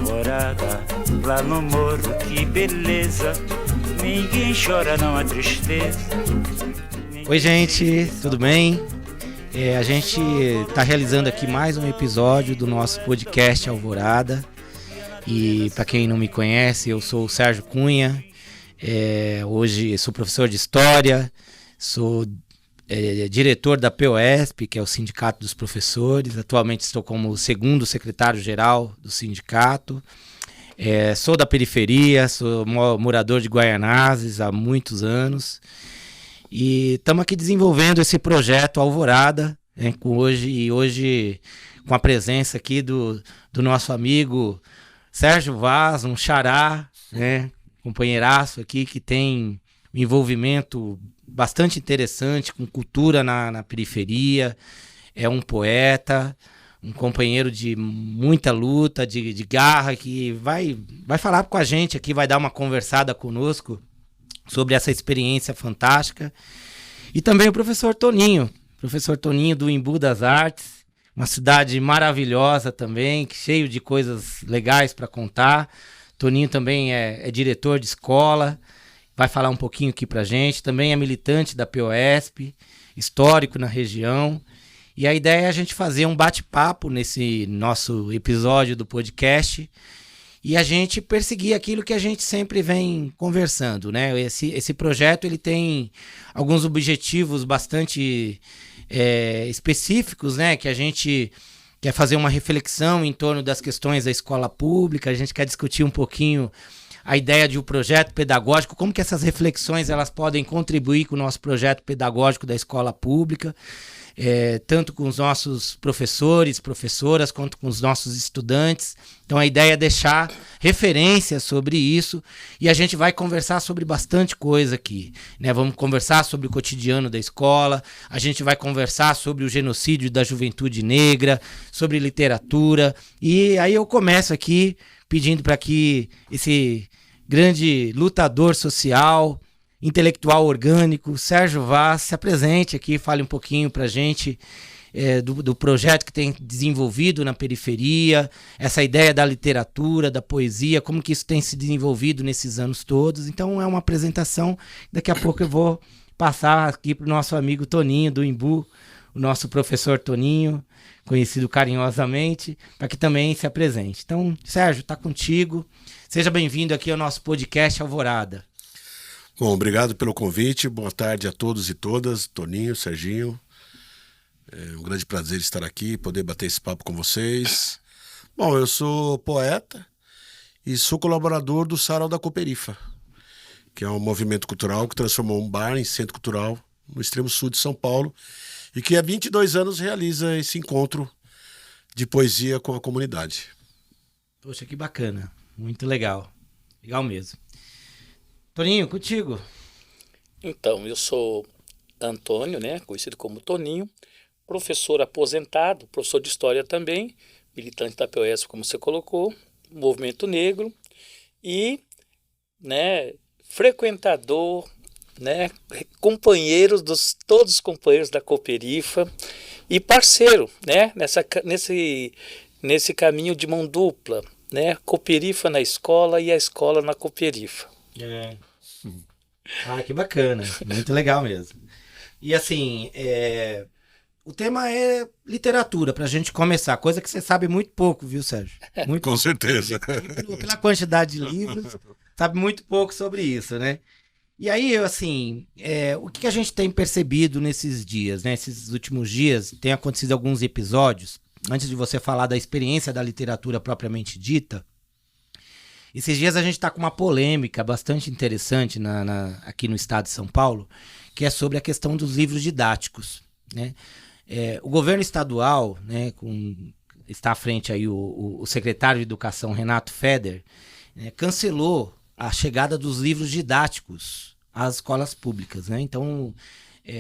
alvorada, lá no morro, que beleza. Ninguém chora, não há tristeza. Oi, gente, tudo bem? A gente está realizando aqui mais um episódio do nosso podcast Alvorada. E para quem não me conhece, eu sou o Sérgio Cunha. Hoje sou professor de História, sou diretor da POESP, que é o Sindicato dos Professores. Atualmente estou como segundo secretário-geral do sindicato. Sou da periferia, sou morador de Guaianazes há muitos anos. E estamos aqui desenvolvendo esse projeto Alvorada, né, hoje com a presença aqui do nosso amigo Sérgio Vaz, um xará, né, companheiraço aqui que tem um envolvimento bastante interessante com cultura na periferia, é um poeta, um companheiro de muita luta, de garra, que vai falar com a gente aqui, vai dar uma conversada conosco sobre essa experiência fantástica. E também o professor Toninho do Embu das Artes, uma cidade maravilhosa também, cheio de coisas legais para contar. Toninho também é diretor de escola, vai falar um pouquinho aqui pra gente, também é militante da POESP, histórico na região. E a ideia é a gente fazer um bate-papo nesse nosso episódio do podcast e a gente perseguir aquilo que a gente sempre vem conversando, né? Esse projeto ele tem alguns objetivos bastante específicos, né? Que a gente quer fazer uma reflexão em torno das questões da escola pública, a gente quer discutir um pouquinho a ideia de um projeto pedagógico, como que essas reflexões elas podem contribuir com o nosso projeto pedagógico da escola pública, tanto com os nossos professores, professoras, quanto com os nossos estudantes. Então a ideia é deixar referências sobre isso e a gente vai conversar sobre bastante coisa aqui, né? Vamos conversar sobre o cotidiano da escola, a gente vai conversar sobre o genocídio da juventude negra, sobre literatura, e aí eu começo aqui pedindo para que esse grande lutador social, intelectual orgânico, Sérgio Vaz, se apresente aqui, fale um pouquinho pra gente do projeto que tem desenvolvido na periferia, essa ideia da literatura, da poesia, como que isso tem se desenvolvido nesses anos todos. Então é uma apresentação, daqui a pouco eu vou passar aqui pro nosso amigo Toninho do Embu, o nosso professor Toninho, conhecido carinhosamente, para que também se apresente. Então, Sérgio, tá contigo. Seja bem-vindo aqui ao nosso podcast Alvorada. Bom, obrigado pelo convite, boa tarde a todos e todas, Toninho, Serginho, é um grande prazer estar aqui, poder bater esse papo com vocês. Bom, eu sou poeta e sou colaborador do Sarau da Cooperifa, que é um movimento cultural que transformou um bar em centro cultural no extremo sul de São Paulo e que há 22 anos realiza esse encontro de poesia com a comunidade. Poxa, que bacana, muito legal, legal mesmo. Toninho, contigo. Então, eu sou Antônio, né, conhecido como Toninho, professor aposentado, professor de História também, militante da POESP, como você colocou, movimento negro e, né, frequentador, né, todos os companheiros da Cooperifa e parceiro, né, nesse caminho de mão dupla, né, Cooperifa na escola e a escola na Cooperifa. Que bacana, muito legal mesmo. E assim, o tema é literatura, pra gente começar, coisa que você sabe muito pouco, viu, Sérgio? Muito Com certeza. Pela quantidade de livros, sabe muito pouco sobre isso, né? E aí, assim, o que a gente tem percebido nesses dias, né? Esses últimos dias, tem acontecido alguns episódios, antes de você falar da experiência da literatura propriamente dita. Esses dias a gente está com uma polêmica bastante interessante aqui no estado de São Paulo, que é sobre a questão dos livros didáticos, né? O governo estadual, né, está à frente aí o secretário de Educação, Renato Feder, cancelou a chegada dos livros didáticos às escolas públicas, né? Então,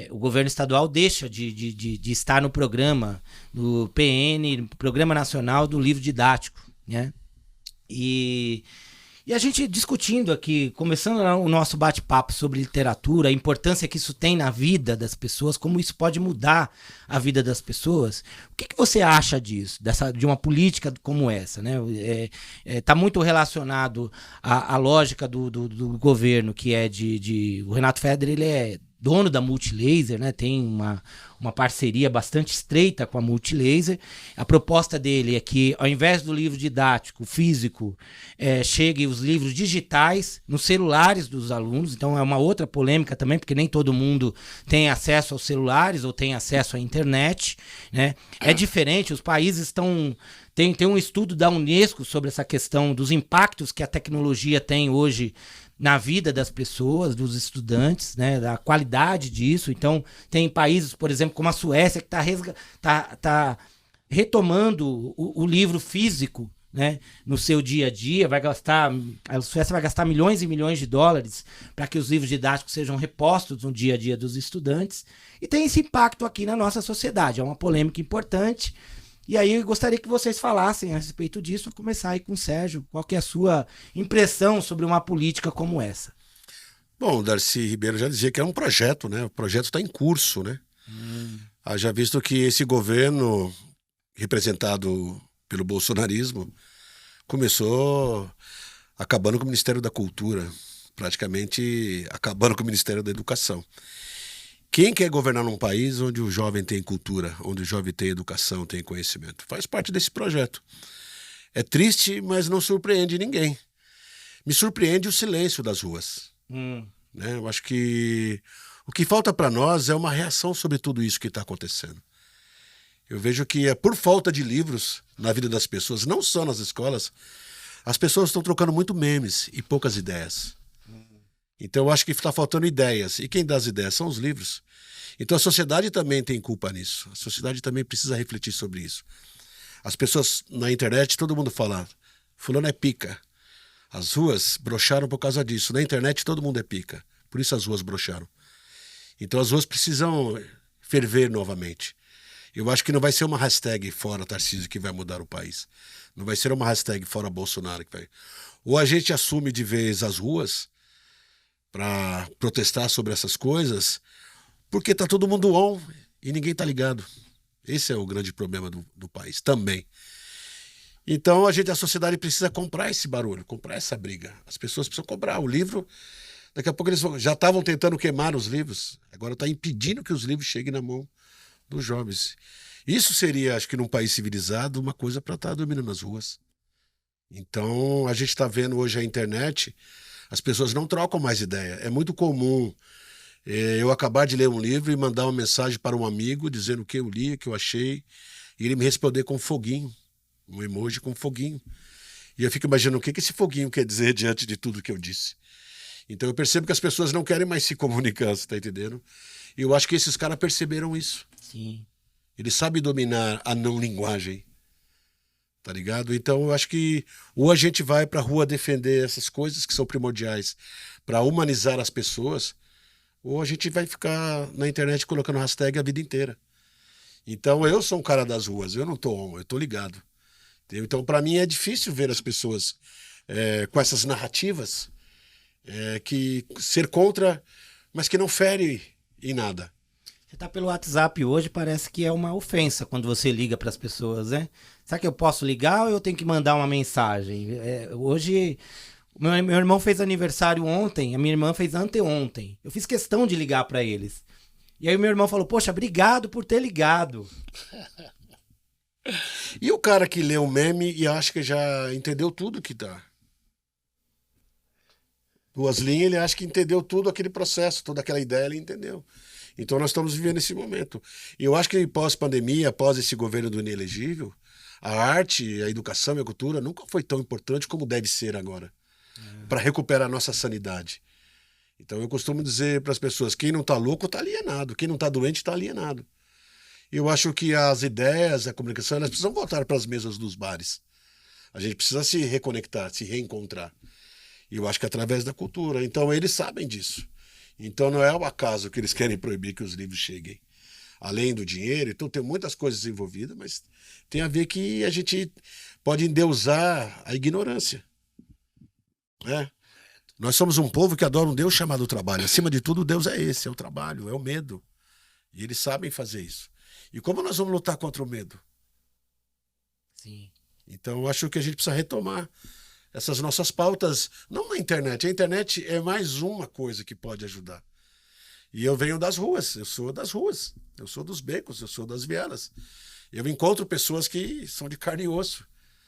o governo estadual deixa de estar no programa, no PN, Programa Nacional do Livro Didático, né? E E a gente discutindo aqui, começando o nosso bate-papo sobre literatura, a importância que isso tem na vida das pessoas, como isso pode mudar a vida das pessoas. O que você acha disso, de uma política como essa, né? Tá muito relacionado à lógica do governo, que é o Renato Feder, ele é dono da Multilaser, né? Tem uma parceria bastante estreita com a Multilaser. A proposta dele é que, ao invés do livro didático físico, chegue os livros digitais nos celulares dos alunos. Então é uma outra polêmica também, porque nem todo mundo tem acesso aos celulares ou tem acesso à internet, né? É diferente, os países estão... Tem um estudo da Unesco sobre essa questão dos impactos que a tecnologia tem hoje na vida das pessoas, dos estudantes, né, da qualidade disso. Então, tem países, por exemplo, como a Suécia, que tá retomando o livro físico, né, no seu dia a dia. A Suécia vai gastar milhões e milhões de dólares para que os livros didáticos sejam repostos no dia a dia dos estudantes. E tem esse impacto aqui na nossa sociedade. É uma polêmica importante. E aí eu gostaria que vocês falassem a respeito disso. Vou começar aí com o Sérgio. Qual que é a sua impressão sobre uma política como essa? Bom, o Darcy Ribeiro já dizia que é um projeto, né? O projeto está em curso, né? Haja visto que esse governo, representado pelo bolsonarismo, começou acabando com o Ministério da Cultura, praticamente acabando com o Ministério da Educação. Quem quer governar num país onde o jovem tem cultura, onde o jovem tem educação, tem conhecimento? Faz parte desse projeto. É triste, mas não surpreende ninguém. Me surpreende o silêncio das ruas. Né? Eu acho que o que falta para nós é uma reação sobre tudo isso que está acontecendo. Eu vejo que é por falta de livros na vida das pessoas, não só nas escolas, as pessoas estão trocando muito memes e poucas ideias. Então eu acho que está faltando ideias. E quem dá as ideias são os livros. Então a sociedade também tem culpa nisso. A sociedade também precisa refletir sobre isso. As pessoas na internet, todo mundo fala, fulano é pica. As ruas broxaram por causa disso. Na internet todo mundo é pica. Por isso as ruas broxaram. Então as ruas precisam ferver novamente. Eu acho que não vai ser uma hashtag fora Tarcísio que vai mudar o país. Não vai ser uma hashtag fora Bolsonaro que vai... Ou a gente assume de vez as ruas para protestar sobre essas coisas, porque tá todo mundo on e ninguém tá ligado. Esse é o grande problema do país também. Então a sociedade precisa comprar esse barulho, comprar essa briga. As pessoas precisam comprar o livro. Daqui a pouco eles já estavam tentando queimar os livros, agora está impedindo que os livros cheguem na mão dos jovens. Isso seria, acho que num país civilizado, uma coisa para estar dormindo nas ruas. Então a gente está vendo hoje a internet. As pessoas não trocam mais ideia. É muito comum eu acabar de ler um livro e mandar uma mensagem para um amigo dizendo o que eu li, o que eu achei, e ele me responder com um foguinho, um emoji com um foguinho. E eu fico imaginando o que esse foguinho quer dizer diante de tudo que eu disse. Então eu percebo que as pessoas não querem mais se comunicar, você está entendendo? E eu acho que esses caras perceberam isso. Sim. Eles sabem dominar a não linguagem. Tá ligado? Então eu acho que ou a gente vai pra rua defender essas coisas que são primordiais para humanizar as pessoas, ou a gente vai ficar na internet colocando hashtag a vida inteira. Então eu sou um cara das ruas, eu não tô on, eu tô ligado. Entendeu? Então para mim é difícil ver as pessoas com essas narrativas que ser contra, mas que não fere em nada. Você tá pelo WhatsApp hoje, parece que é uma ofensa quando você liga para as pessoas, né? Será que eu posso ligar ou eu tenho que mandar uma mensagem? Hoje, meu irmão fez aniversário ontem, a minha irmã fez anteontem. Eu fiz questão de ligar para eles. E aí meu irmão falou, poxa, obrigado por ter ligado. E o cara que lê o meme e acha que já entendeu tudo que tá. Duas linhas, ele acha que entendeu tudo aquele processo, toda aquela ideia, ele entendeu. Então nós estamos vivendo esse momento. E eu acho que pós-pandemia, após esse governo do inelegível, a arte, a educação e a cultura nunca foi tão importante como deve ser agora, para recuperar a nossa sanidade. Então eu costumo dizer para as pessoas, quem não está louco está alienado, quem não está doente está alienado. Eu acho que as ideias, a comunicação, elas precisam voltar para as mesas dos bares. A gente precisa se reconectar, se reencontrar. E eu acho que através da cultura. Então eles sabem disso. Então não é o acaso que eles querem proibir que os livros cheguem. Além do dinheiro, então tem muitas coisas envolvidas, mas tem a ver que a gente pode endeusar a ignorância. É. Nós somos um povo que adora um Deus chamado trabalho. Acima de tudo, Deus é esse, é o trabalho, é o medo. E eles sabem fazer isso. E como nós vamos lutar contra o medo? Sim. Então, eu acho que a gente precisa retomar essas nossas pautas, não na internet. A internet é mais uma coisa que pode ajudar. E eu venho das ruas, eu sou das ruas, eu sou dos becos, eu sou das vielas. Eu encontro pessoas que são de carne e osso.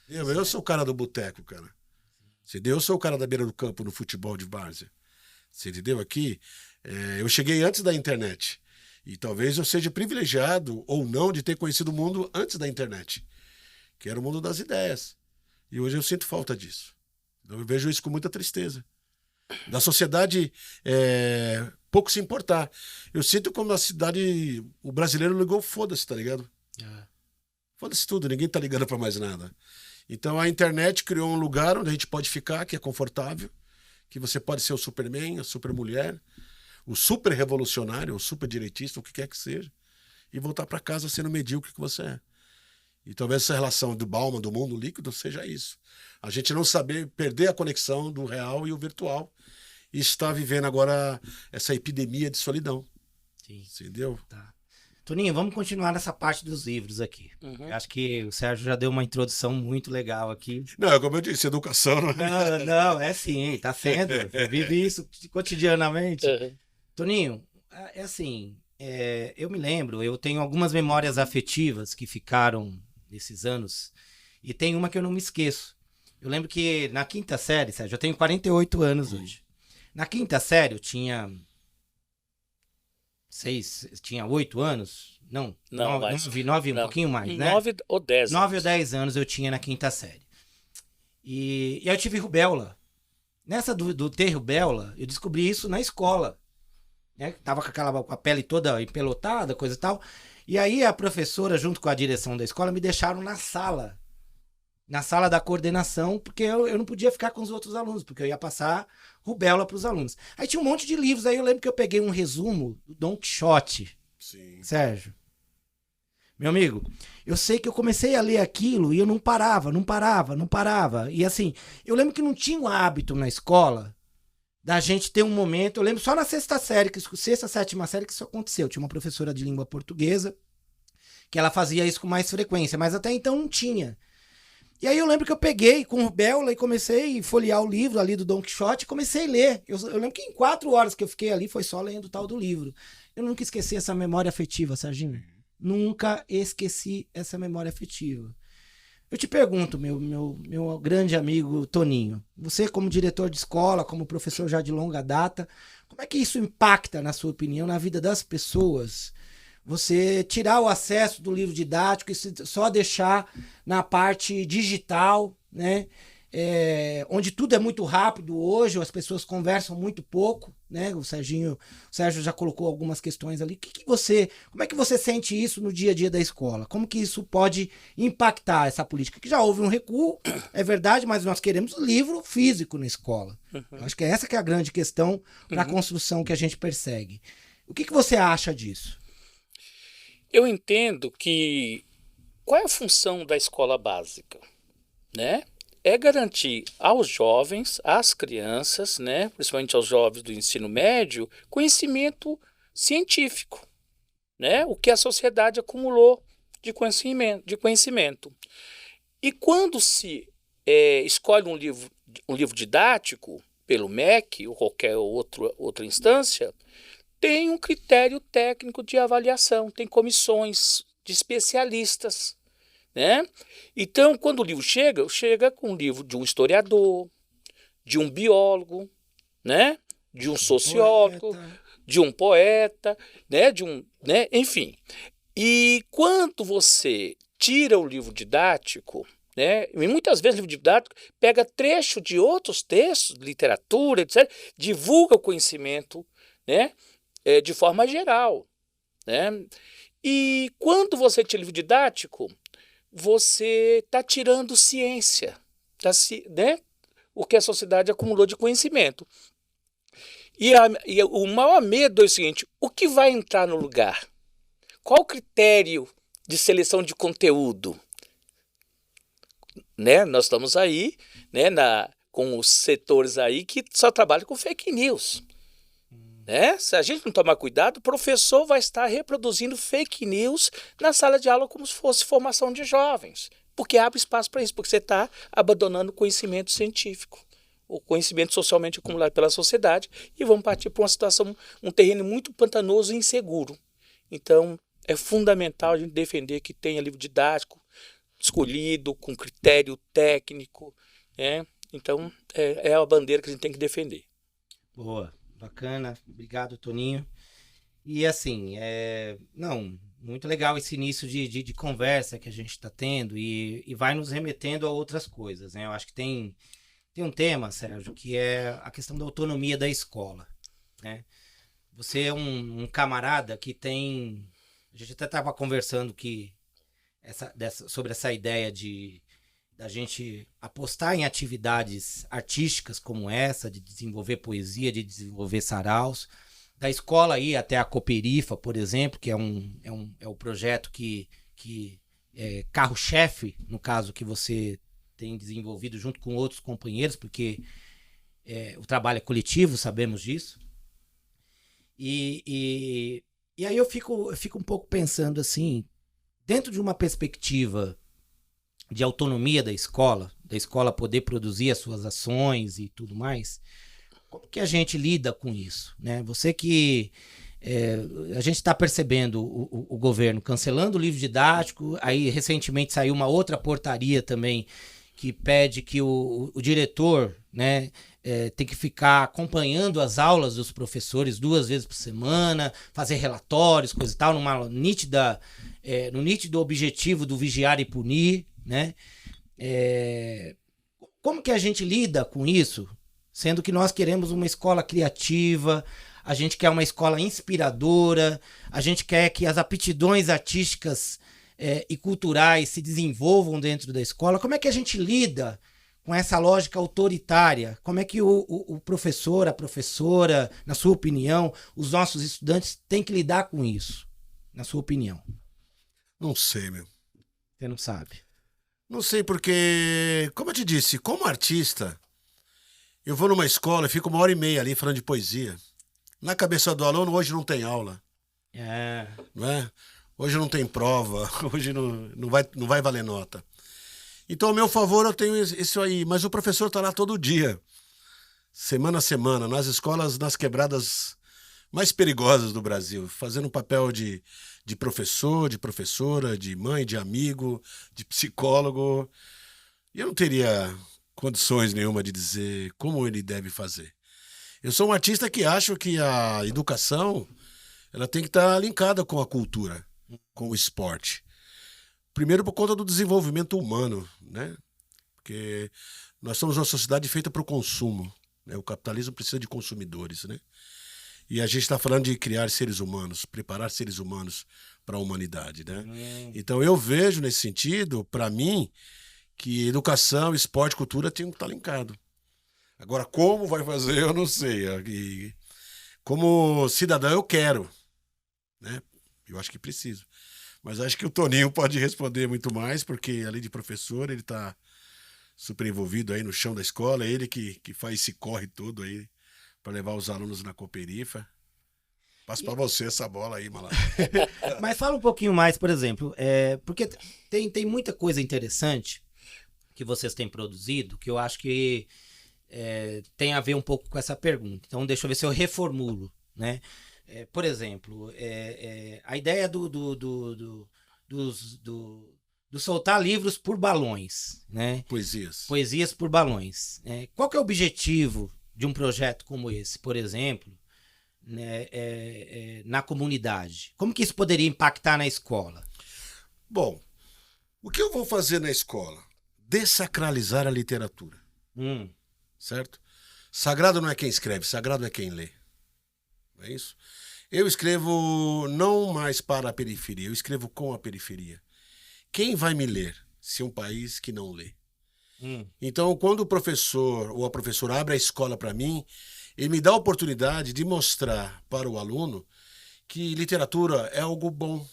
Eu sou o cara do boteco, cara. Entendeu? Eu sou o cara da beira do campo no futebol de várzea. Você entendeu? Aqui, eu cheguei antes da internet. E talvez eu seja privilegiado ou não de ter conhecido o mundo antes da internet, que era o mundo das ideias. E hoje eu sinto falta disso. Eu vejo isso com muita tristeza. Da sociedade pouco se importar. Eu sinto como a cidade, o brasileiro ligou, foda-se, tá ligado? Foda-se tudo, ninguém tá ligando pra mais nada. Então a internet criou um lugar onde a gente pode ficar, que é confortável, que você pode ser o Superman, a Supermulher, o super revolucionário, o super direitista, o que quer que seja, e voltar para casa sendo medíocre que você é. E talvez essa relação do Bauman, do mundo líquido, seja isso. A gente não saber perder a conexão do real e o virtual e estar vivendo agora essa epidemia de solidão. Sim. Entendeu? Tá. Toninho, vamos continuar nessa parte dos livros aqui. Eu acho que o Sérgio já deu uma introdução muito legal aqui. Não, como eu disse, educação não é... Não, é sim, tá sendo. Vive isso cotidianamente. Toninho, é assim, eu me lembro, eu tenho algumas memórias afetivas que ficaram nesses anos, e tem uma que eu não me esqueço. Eu lembro que na quinta série, Sérgio, eu tenho 48 anos hoje. Na quinta série eu tinha 8 anos? Não, 9, um pouquinho mais, né? 9 ou 10 9 ou 10 anos eu tinha na quinta série. E aí eu tive rubéola. Nessa do ter rubéola, eu descobri isso na escola. Né? Tava com a pele toda empelotada, coisa e tal. E aí a professora, junto com a direção da escola, me deixaram na sala da coordenação, porque eu não podia ficar com os outros alunos, porque eu ia passar rubéola para os alunos. Aí tinha um monte de livros, aí eu lembro que eu peguei um resumo do Dom Quixote. Sim. Sérgio, meu amigo, eu sei que eu comecei a ler aquilo e eu não parava. E assim, eu lembro que não tinha um hábito na escola da gente ter um momento, eu lembro só na sexta, sétima série que isso aconteceu. Tinha uma professora de língua portuguesa que ela fazia isso com mais frequência, mas até então não tinha. E aí eu lembro que eu peguei com rubéola e comecei a folhear o livro ali do Dom Quixote e comecei a ler. Eu lembro que em 4 horas que eu fiquei ali foi só lendo o tal do livro. Eu nunca esqueci essa memória afetiva, Serginho. Nunca esqueci essa memória afetiva. Eu te pergunto, meu grande amigo Toninho, você como diretor de escola, como professor já de longa data, como é que isso impacta, na sua opinião, na vida das pessoas? Você tirar o acesso do livro didático e só deixar na parte digital, né? Onde tudo é muito rápido hoje, as pessoas conversam muito pouco, né? O Sérgio já colocou algumas questões ali. Como é que você sente isso no dia a dia da escola? Como que isso pode impactar essa política? Que já houve um recuo, é verdade, mas nós queremos livro físico na escola. Eu acho que essa que é a grande questão para a construção que a gente persegue. O que você acha disso? Eu entendo que qual é a função da escola básica, né? É garantir aos jovens, às crianças, né, principalmente aos jovens do ensino médio, conhecimento científico, né? O que a sociedade acumulou de conhecimento. E quando se escolhe um livro didático pelo MEC ou qualquer outra instância, tem um critério técnico de avaliação, tem comissões de especialistas, né? Então, quando o livro chega com um livro de um historiador, de um biólogo, né? De um sociólogo, de um poeta, né? Enfim. E quando você tira o livro didático, né? E muitas vezes o livro didático pega trecho de outros textos, literatura, etc., divulga o conhecimento, né? De forma geral, né? E quando você tira o livro didático, você está tirando ciência, né? O que a sociedade acumulou de conhecimento. E o maior medo é o seguinte: o que vai entrar no lugar? Qual o critério de seleção de conteúdo? Né? Nós estamos aí, né, com os setores aí que só trabalham com fake news. Né? Se a gente não tomar cuidado, o professor vai estar reproduzindo fake news na sala de aula como se fosse formação de jovens. Porque abre espaço para isso, porque você está abandonando o conhecimento científico, o conhecimento socialmente acumulado pela sociedade, e vamos partir para uma situação, um terreno muito pantanoso e inseguro. Então, é fundamental a gente defender que tenha livro didático escolhido, com critério técnico, né? Então, é a bandeira que a gente tem que defender. Boa, bacana. Obrigado, Toninho. E assim, muito legal esse início de conversa que a gente está tendo e vai nos remetendo a outras coisas, né? Eu acho que tem um tema, Sérgio, que é a questão da autonomia da escola, né? Você é um camarada que tem... A gente até estava conversando sobre essa ideia da gente apostar em atividades artísticas como essa, de desenvolver poesia, de desenvolver saraus, da escola aí até a Cooperifa, por exemplo, que é o projeto que é carro-chefe, no caso, que você tem desenvolvido junto com outros companheiros, porque o trabalho é coletivo, sabemos disso. E aí eu fico um pouco pensando assim, dentro de uma perspectiva de autonomia da escola poder produzir as suas ações e tudo mais, como que a gente lida com isso, né? Você que... a gente está percebendo o governo cancelando o livro didático, aí recentemente saiu uma outra portaria também que pede que o diretor, né, tem que ficar acompanhando as aulas dos professores 2 vezes por semana, fazer relatórios, coisa e tal, no nítido objetivo do vigiar e punir, né? Como que a gente lida com isso, sendo que nós queremos uma escola criativa, a gente quer uma escola inspiradora, a gente quer que as aptidões artísticas e culturais se desenvolvam dentro da escola? Como é que a gente lida com essa lógica autoritária? Como é que o professor, a professora, na sua opinião, os nossos estudantes têm que lidar com isso, na sua opinião? Não sei, meu. Você não sabe? Não sei, porque, como eu te disse, como artista, eu vou numa escola e fico 1h30 ali falando de poesia. Na cabeça do aluno, hoje não tem aula. Não é? Hoje não tem prova, hoje não vai valer nota. Então, ao meu favor, eu tenho isso aí. Mas o professor está lá todo dia, semana a semana, nas escolas, nas quebradas mais perigosas do Brasil, fazendo um papel de professor, de professora, de mãe, de amigo, de psicólogo. E eu não teria condições nenhuma de dizer como ele deve fazer. Eu sou um artista que acho que a educação ela tem que estar linkada com a cultura, com o esporte. Primeiro por conta do desenvolvimento humano, né? Porque nós somos uma sociedade feita para o consumo, né? O capitalismo precisa de consumidores, né? E a gente está falando de criar seres humanos, preparar seres humanos para a humanidade, né? Então eu vejo nesse sentido, para mim, que educação, esporte, cultura tem que estar linkado. Agora, como vai fazer, eu não sei. E como cidadão, eu quero, né? Eu acho que preciso. Mas acho que o Toninho pode responder muito mais, porque além de professor, ele está super envolvido aí no chão da escola, ele que faz esse corre todo aí para levar os alunos na Cooperifa. Passo para você essa bola aí, malandro. Mas fala um pouquinho mais, por exemplo, porque tem muita coisa interessante que vocês têm produzido, que eu acho que tem a ver um pouco com essa pergunta. Então, deixa eu ver se eu reformulo, né? Por exemplo, a ideia do soltar livros por balões, né? Poesias por balões. Qual que é o objetivo de um projeto como esse, por exemplo, né, na comunidade? Como que isso poderia impactar na escola? Bom, o que eu vou fazer na escola? Dessacralizar a literatura. Certo? Sagrado não é quem escreve, sagrado é quem lê. Não é isso? Eu escrevo não mais para a periferia, eu escrevo com a periferia. Quem vai me ler se é um país que não lê? Então, quando o professor ou a professora abre a escola para mim, ele me dá a oportunidade de mostrar para o aluno que literatura é algo bom.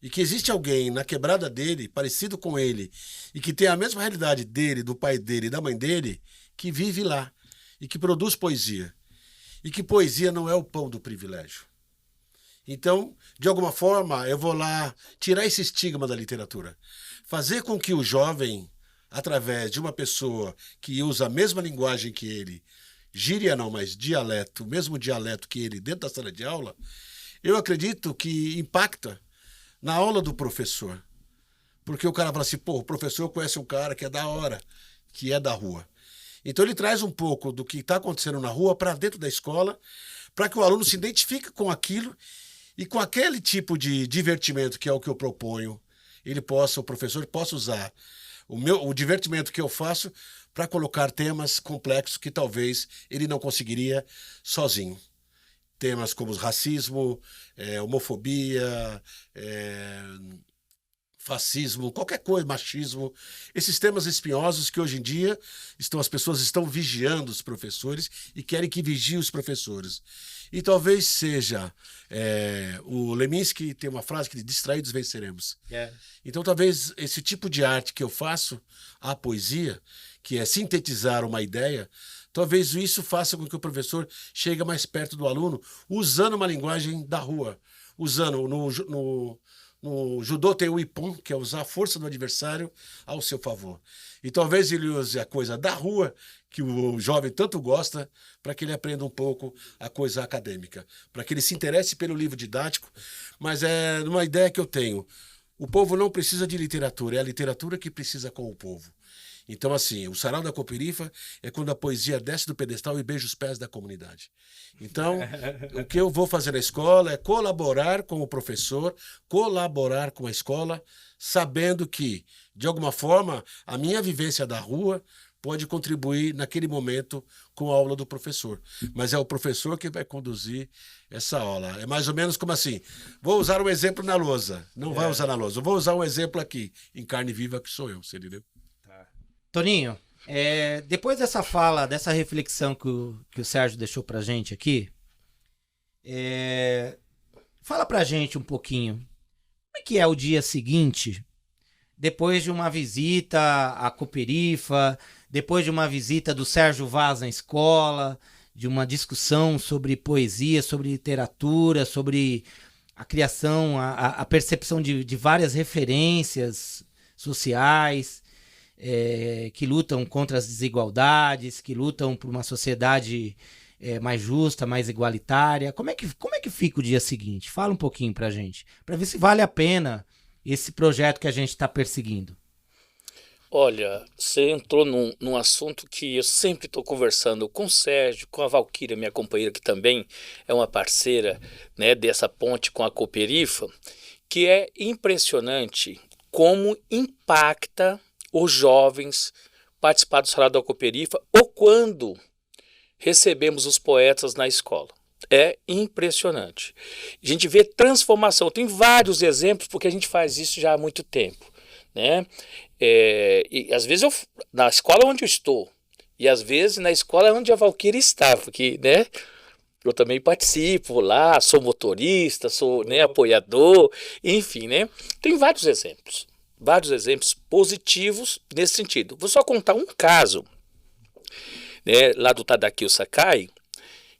E que existe alguém na quebrada dele, parecido com ele, e que tem a mesma realidade dele, do pai dele e da mãe dele, que vive lá e que produz poesia. E que poesia não é o pão do privilégio. Então, de alguma forma, eu vou lá tirar esse estigma da literatura. Fazer com que o jovem, através de uma pessoa que usa a mesma linguagem que ele, gíria não, mas dialeto, o mesmo dialeto que ele dentro da sala de aula, eu acredito que impacta na aula do professor. Porque o cara fala assim, pô, o professor conhece um cara que é da hora, que é da rua. Então ele traz um pouco do que está acontecendo na rua para dentro da escola, para que o aluno se identifique com aquilo e com aquele tipo de divertimento que é o que eu proponho, o professor possa usar o divertimento que eu faço para colocar temas complexos que talvez ele não conseguiria sozinho. Temas como racismo, homofobia, fascismo, qualquer coisa, machismo, esses temas espinhosos que hoje em dia as pessoas estão vigiando os professores e querem que vigiem os professores. E talvez seja, o Leminski tem uma frase que diz, distraídos venceremos. Então talvez esse tipo de arte que eu faço, a poesia, que é sintetizar uma ideia, talvez isso faça com que o professor chegue mais perto do aluno, usando uma linguagem da rua, usando no judô tem o ippon, que é usar a força do adversário ao seu favor. E talvez ele use a coisa da rua, que o jovem tanto gosta, para que ele aprenda um pouco a coisa acadêmica, para que ele se interesse pelo livro didático. Mas é uma ideia que eu tenho. O povo não precisa de literatura, é a literatura que precisa com o povo. Então, assim, o sarau da Cooperifa é quando a poesia desce do pedestal e beija os pés da comunidade. Então, o que eu vou fazer na escola é colaborar com o professor, colaborar com a escola, sabendo que, de alguma forma, a minha vivência da rua pode contribuir naquele momento com a aula do professor. Mas é o professor que vai conduzir essa aula. É mais ou menos como assim, vou usar um exemplo na lousa, não vai usar na lousa, vou usar um exemplo aqui, em carne viva que sou eu, você entendeu? Toninho, depois dessa fala, dessa reflexão que o Sérgio deixou pra gente aqui, fala pra gente um pouquinho, como é que é o dia seguinte, depois de uma visita à Cooperifa, depois de uma visita do Sérgio Vaz na escola, de uma discussão sobre poesia, sobre literatura, sobre a criação, a percepção de várias referências sociais, que lutam contra as desigualdades, que lutam por uma sociedade mais justa, mais igualitária. Como é que fica o dia seguinte? Fala um pouquinho pra gente, pra ver se vale a pena esse projeto que a gente está perseguindo. Olha, você entrou num assunto que eu sempre estou conversando com o Sérgio, com a Valquíria, minha companheira, que também é uma parceira, né, dessa ponte com a Cooperifa, que é impressionante como impacta os jovens participar do Sarau da Cooperifa ou quando recebemos os poetas na escola. É impressionante. A gente vê transformação. Tem vários exemplos, porque a gente faz isso já há muito tempo, né? E às vezes na escola onde eu estou, e às vezes na escola onde a Valquíria está, porque, né, eu também participo lá, sou motorista, sou, né, apoiador, enfim, né? Tem vários exemplos positivos nesse sentido. Vou só contar um caso, né, lá do Tadaki Sakai,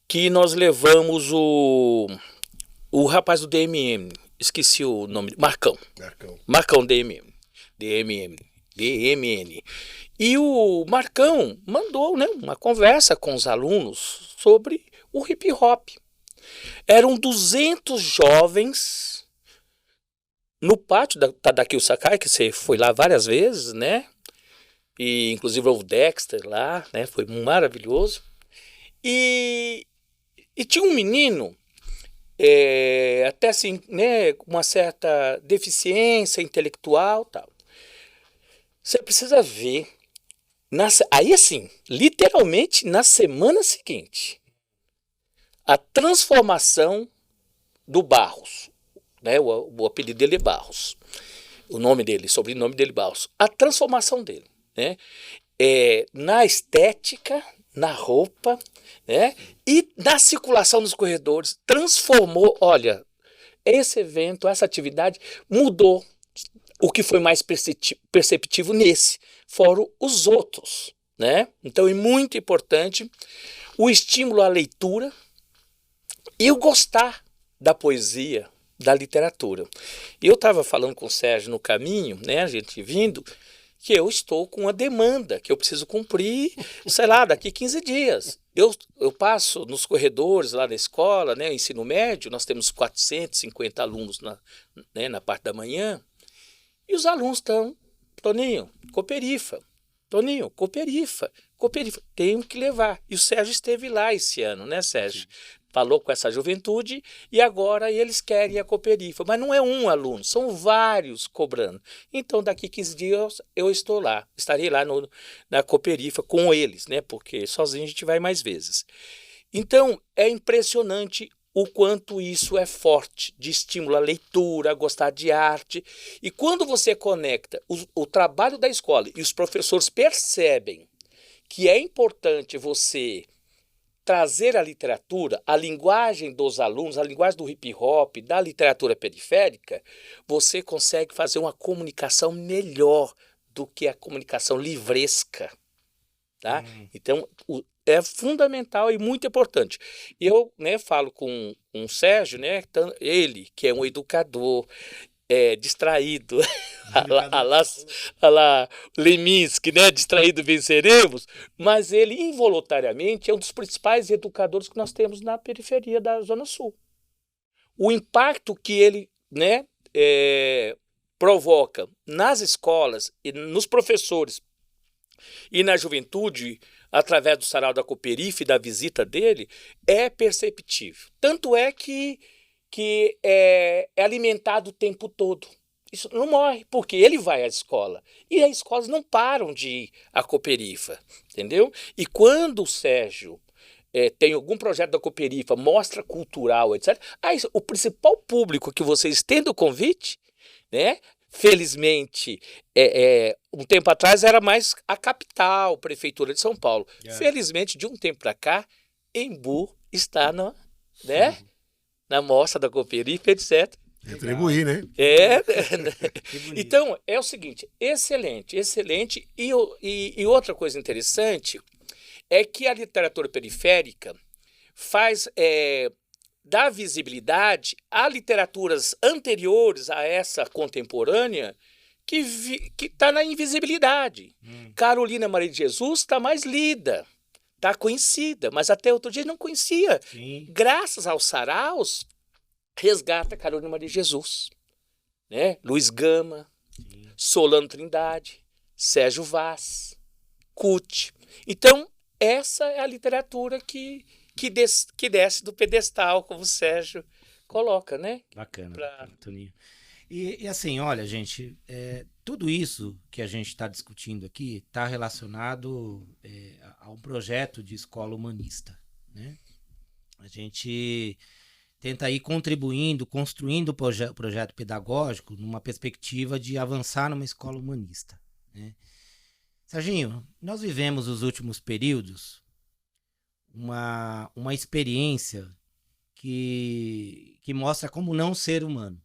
que nós levamos o rapaz do DMM, esqueci o nome, Marcão DMN. E o Marcão mandou, né, uma conversa com os alunos sobre o hip hop. Eram 200 jovens no pátio da Tadaki Sakai, que você foi lá várias vezes, né? E inclusive o Dexter lá, né? Foi maravilhoso. E tinha um menino, até assim, né, com uma certa deficiência intelectual, tal. Você precisa ver, aí assim, literalmente na semana seguinte, a transformação do Barros, né, o apelido dele é Barros, sobrenome dele Barros, a transformação dele, né, na estética, na roupa, né, e na circulação nos corredores, transformou. Olha, esse evento, essa atividade mudou. O que foi mais perceptivo nesse, foram os outros, né? Então é muito importante o estímulo à leitura e o gostar da poesia, da literatura. Eu estava falando com o Sérgio no caminho, né, a gente vindo, que eu estou com uma demanda que eu preciso cumprir, sei lá, daqui 15 dias. Eu passo nos corredores lá da escola, né, ensino médio, nós temos 450 alunos na parte da manhã, e os alunos estão, Toninho, Cooperifa, Toninho, Cooperifa, tenho que levar. E o Sérgio esteve lá esse ano, né, Sérgio? Falou com essa juventude e agora eles querem a Cooperifa. Mas não é um aluno, são vários cobrando. Então, daqui 15 dias eu estou lá, estarei lá na Cooperifa com eles, né? Porque sozinho a gente vai mais vezes. Então, é impressionante o quanto isso é forte, de estímulo à leitura, a gostar de arte. E quando você conecta o trabalho da escola e os professores percebem que é importante você trazer a literatura, a linguagem dos alunos, a linguagem do hip hop, da literatura periférica, você consegue fazer uma comunicação melhor do que a comunicação livresca. Tá? Então, é fundamental e muito importante. Eu, né, falo com o Sérgio, né, ele que é um educador distraído, a lá Leminski, né, distraído venceremos, mas ele involuntariamente é um dos principais educadores que nós temos na periferia da Zona Sul. O impacto que ele, né, provoca nas escolas e nos professores e na juventude, através do Sarau da Cooperifa e da visita dele, é perceptível. Tanto é que é alimentado o tempo todo. Isso não morre, porque ele vai à escola. E as escolas não param de ir à Cooperifa, entendeu? E quando o Sérgio tem algum projeto da Cooperifa, mostra cultural, etc., aí, o principal público que vocês têm do convite, né? Felizmente, um tempo atrás era mais a capital, Prefeitura de São Paulo. Felizmente, de um tempo para cá, Embu está na mostra da Cooperifa, etc. Retribuir, né? Então, é o seguinte, excelente. E outra coisa interessante é que a literatura periférica dá visibilidade a literaturas anteriores a essa contemporânea que está na invisibilidade. Carolina Maria de Jesus está mais lida, está conhecida, mas até outro dia não conhecia. Sim. Graças aos saraus, resgata Carolina Maria de Jesus, né? Luiz Gama, Solano Trindade, Sérgio Vaz, Cuti. Então, essa é a literatura que desce do pedestal, como o Sérgio coloca, né? Bacana, Toninho. E assim, olha, gente, tudo isso que a gente está discutindo aqui está relacionado a um projeto de escola humanista, né? A gente tenta ir contribuindo, construindo o projeto pedagógico numa perspectiva de avançar numa escola humanista, né? Serginho, nós vivemos os últimos períodos uma experiência que mostra como não ser humano,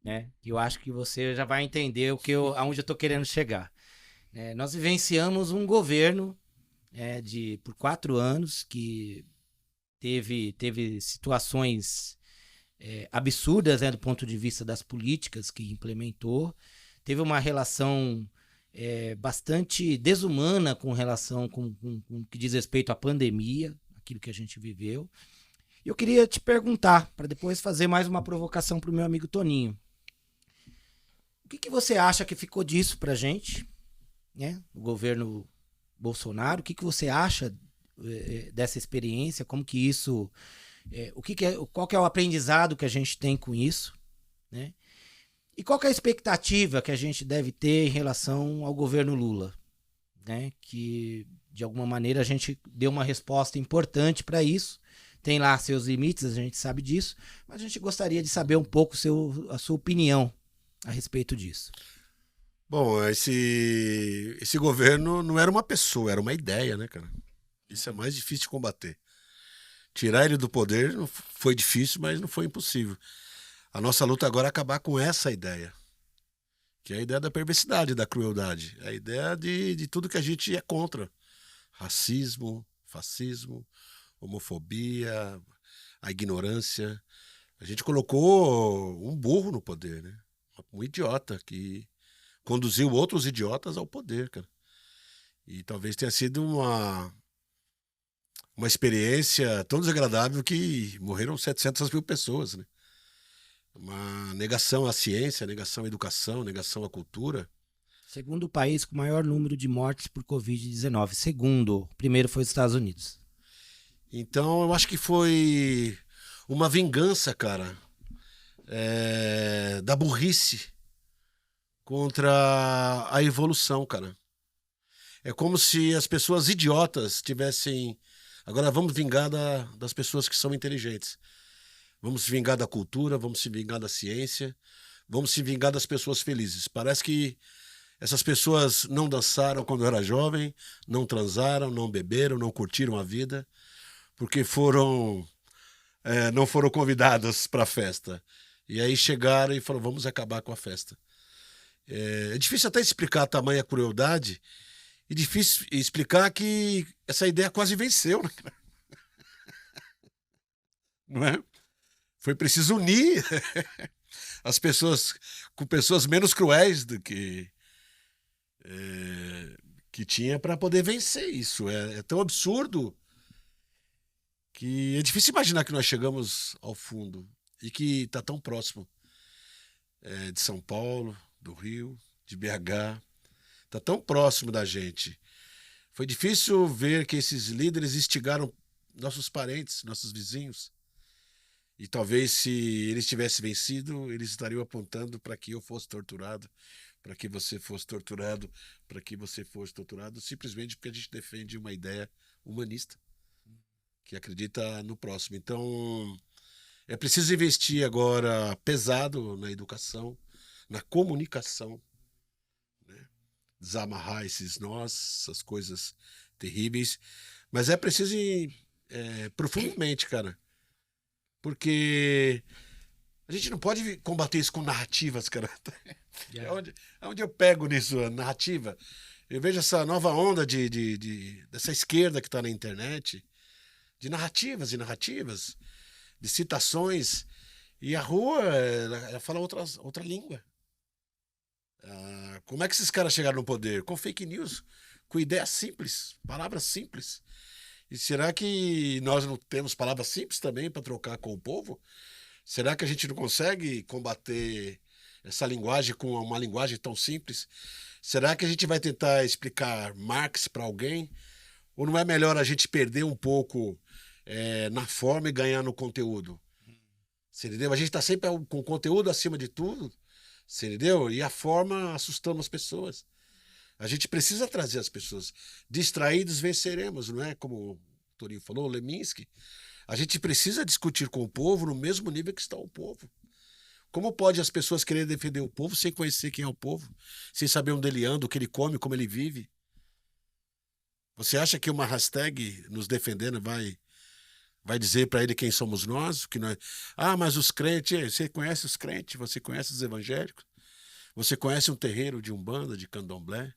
né? Eu acho que você já vai entender aonde eu estou querendo chegar. Nós vivenciamos um governo por 4 anos que teve situações absurdas, né, do ponto de vista das políticas que implementou, teve uma relação bastante desumana com relação com que diz respeito à pandemia, aquilo que a gente viveu. Eu queria te perguntar, para depois fazer mais uma provocação para o meu amigo Toninho. O que você acha que ficou disso para a gente, né? O governo Bolsonaro, o que você acha dessa experiência, como que isso, qual que é o aprendizado que a gente tem com isso, né? E qual que é a expectativa que a gente deve ter em relação ao governo Lula, né? Que, de alguma maneira, a gente deu uma resposta importante para isso. Tem lá seus limites, a gente sabe disso, mas a gente gostaria de saber um pouco a sua opinião a respeito disso. Bom, esse governo não era uma pessoa, era uma ideia, né, cara? Isso é mais difícil de combater. Tirar ele do poder foi difícil, mas não foi impossível. A nossa luta agora é acabar com essa ideia. que é a ideia da perversidade, da crueldade, a ideia de tudo que a gente é contra. Racismo, fascismo, homofobia, a ignorância. A gente colocou um burro no poder, né? Um idiota que conduziu outros idiotas ao poder, cara. E talvez tenha sido uma experiência tão desagradável que morreram 700 mil pessoas, né? Uma negação à ciência, negação à educação, negação à cultura. Segundo o país com o maior número de mortes por Covid-19. Segundo, o primeiro foi os Estados Unidos. Então, eu acho que foi uma vingança, cara, da burrice contra a evolução, cara. É como se as pessoas idiotas tivessem... Agora vamos vingar das pessoas que são inteligentes. Vamos se vingar da cultura, vamos se vingar da ciência, vamos se vingar das pessoas felizes. Parece que essas pessoas não dançaram quando era jovem, não transaram, não beberam, não curtiram a vida, porque não foram convidadas para a festa. E aí chegaram e falaram, vamos acabar com a festa. É difícil até explicar a tamanha crueldade e difícil explicar que essa ideia quase venceu, né? Não é? Foi preciso unir as pessoas com pessoas menos cruéis do que tinha para poder vencer isso. É tão absurdo que é difícil imaginar que nós chegamos ao fundo e que está tão próximo de São Paulo, do Rio, de BH. Está tão próximo da gente. Foi difícil ver que esses líderes instigaram nossos parentes, nossos vizinhos. E talvez se eles tivessem vencido, eles estariam apontando para que eu fosse torturado, para que você fosse torturado, para que você fosse torturado, simplesmente porque a gente defende uma ideia humanista, que acredita no próximo. Então, é preciso investir agora pesado na educação, na comunicação, né? Desamarrar esses nós, essas coisas terríveis. Mas é preciso ir profundamente, cara. Porque a gente não pode combater isso com narrativas, cara. É onde eu pego nisso, a narrativa. Eu vejo essa nova onda dessa esquerda que está na internet, de narrativas e narrativas, de citações. E a rua, ela fala outra língua. Como é que esses caras chegaram no poder? Com fake news, com ideias simples, palavras simples. E será que nós não temos palavras simples também para trocar com o povo? Será que a gente não consegue combater essa linguagem com uma linguagem tão simples? Será que a gente vai tentar explicar Marx para alguém? Ou não é melhor a gente perder um pouco na forma e ganhar no conteúdo? Você entendeu? A gente está sempre com conteúdo acima de tudo, você entendeu? E a forma assustando as pessoas. A gente precisa trazer as pessoas. Distraídos venceremos, não é? Como o Toninho falou, o Leminski. A gente precisa discutir com o povo no mesmo nível que está o povo. Como pode as pessoas querer defender o povo sem conhecer quem é o povo? Sem saber onde ele anda, o que ele come, como ele vive? Você acha que uma hashtag nos defendendo vai dizer para ele quem somos nós? Que nós... mas os crentes, você conhece os crentes? Você conhece os evangélicos? Você conhece um terreiro de Umbanda, de Candomblé?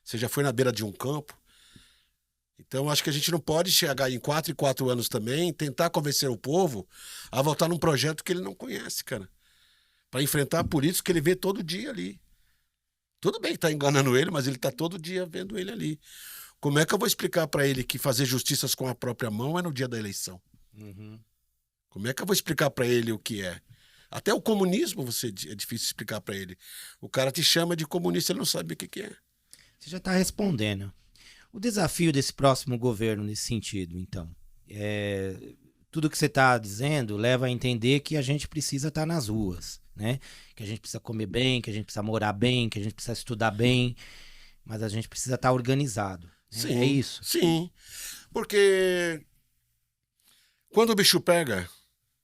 Você já foi na beira de um campo? Então, acho que a gente não pode chegar em 4 em 4 anos também, tentar convencer o povo a votar num projeto que ele não conhece, cara. Para enfrentar políticos que ele vê todo dia ali. Tudo bem que está enganando ele, mas ele está todo dia vendo ele ali. Como é que eu vou explicar para ele que fazer justiças com a própria mão é no dia da eleição? Uhum. Como é que eu vou explicar para ele o que é? Até o comunismo é difícil explicar para ele. O cara te chama de comunista, ele não sabe o que é. Você já está respondendo. O desafio desse próximo governo nesse sentido, então, tudo que você está dizendo leva a entender que a gente precisa estar nas ruas, né? Que a gente precisa comer bem, que a gente precisa morar bem, que a gente precisa estudar bem, mas a gente precisa estar organizado. Né? Sim, é isso? Sim, porque quando o bicho pega,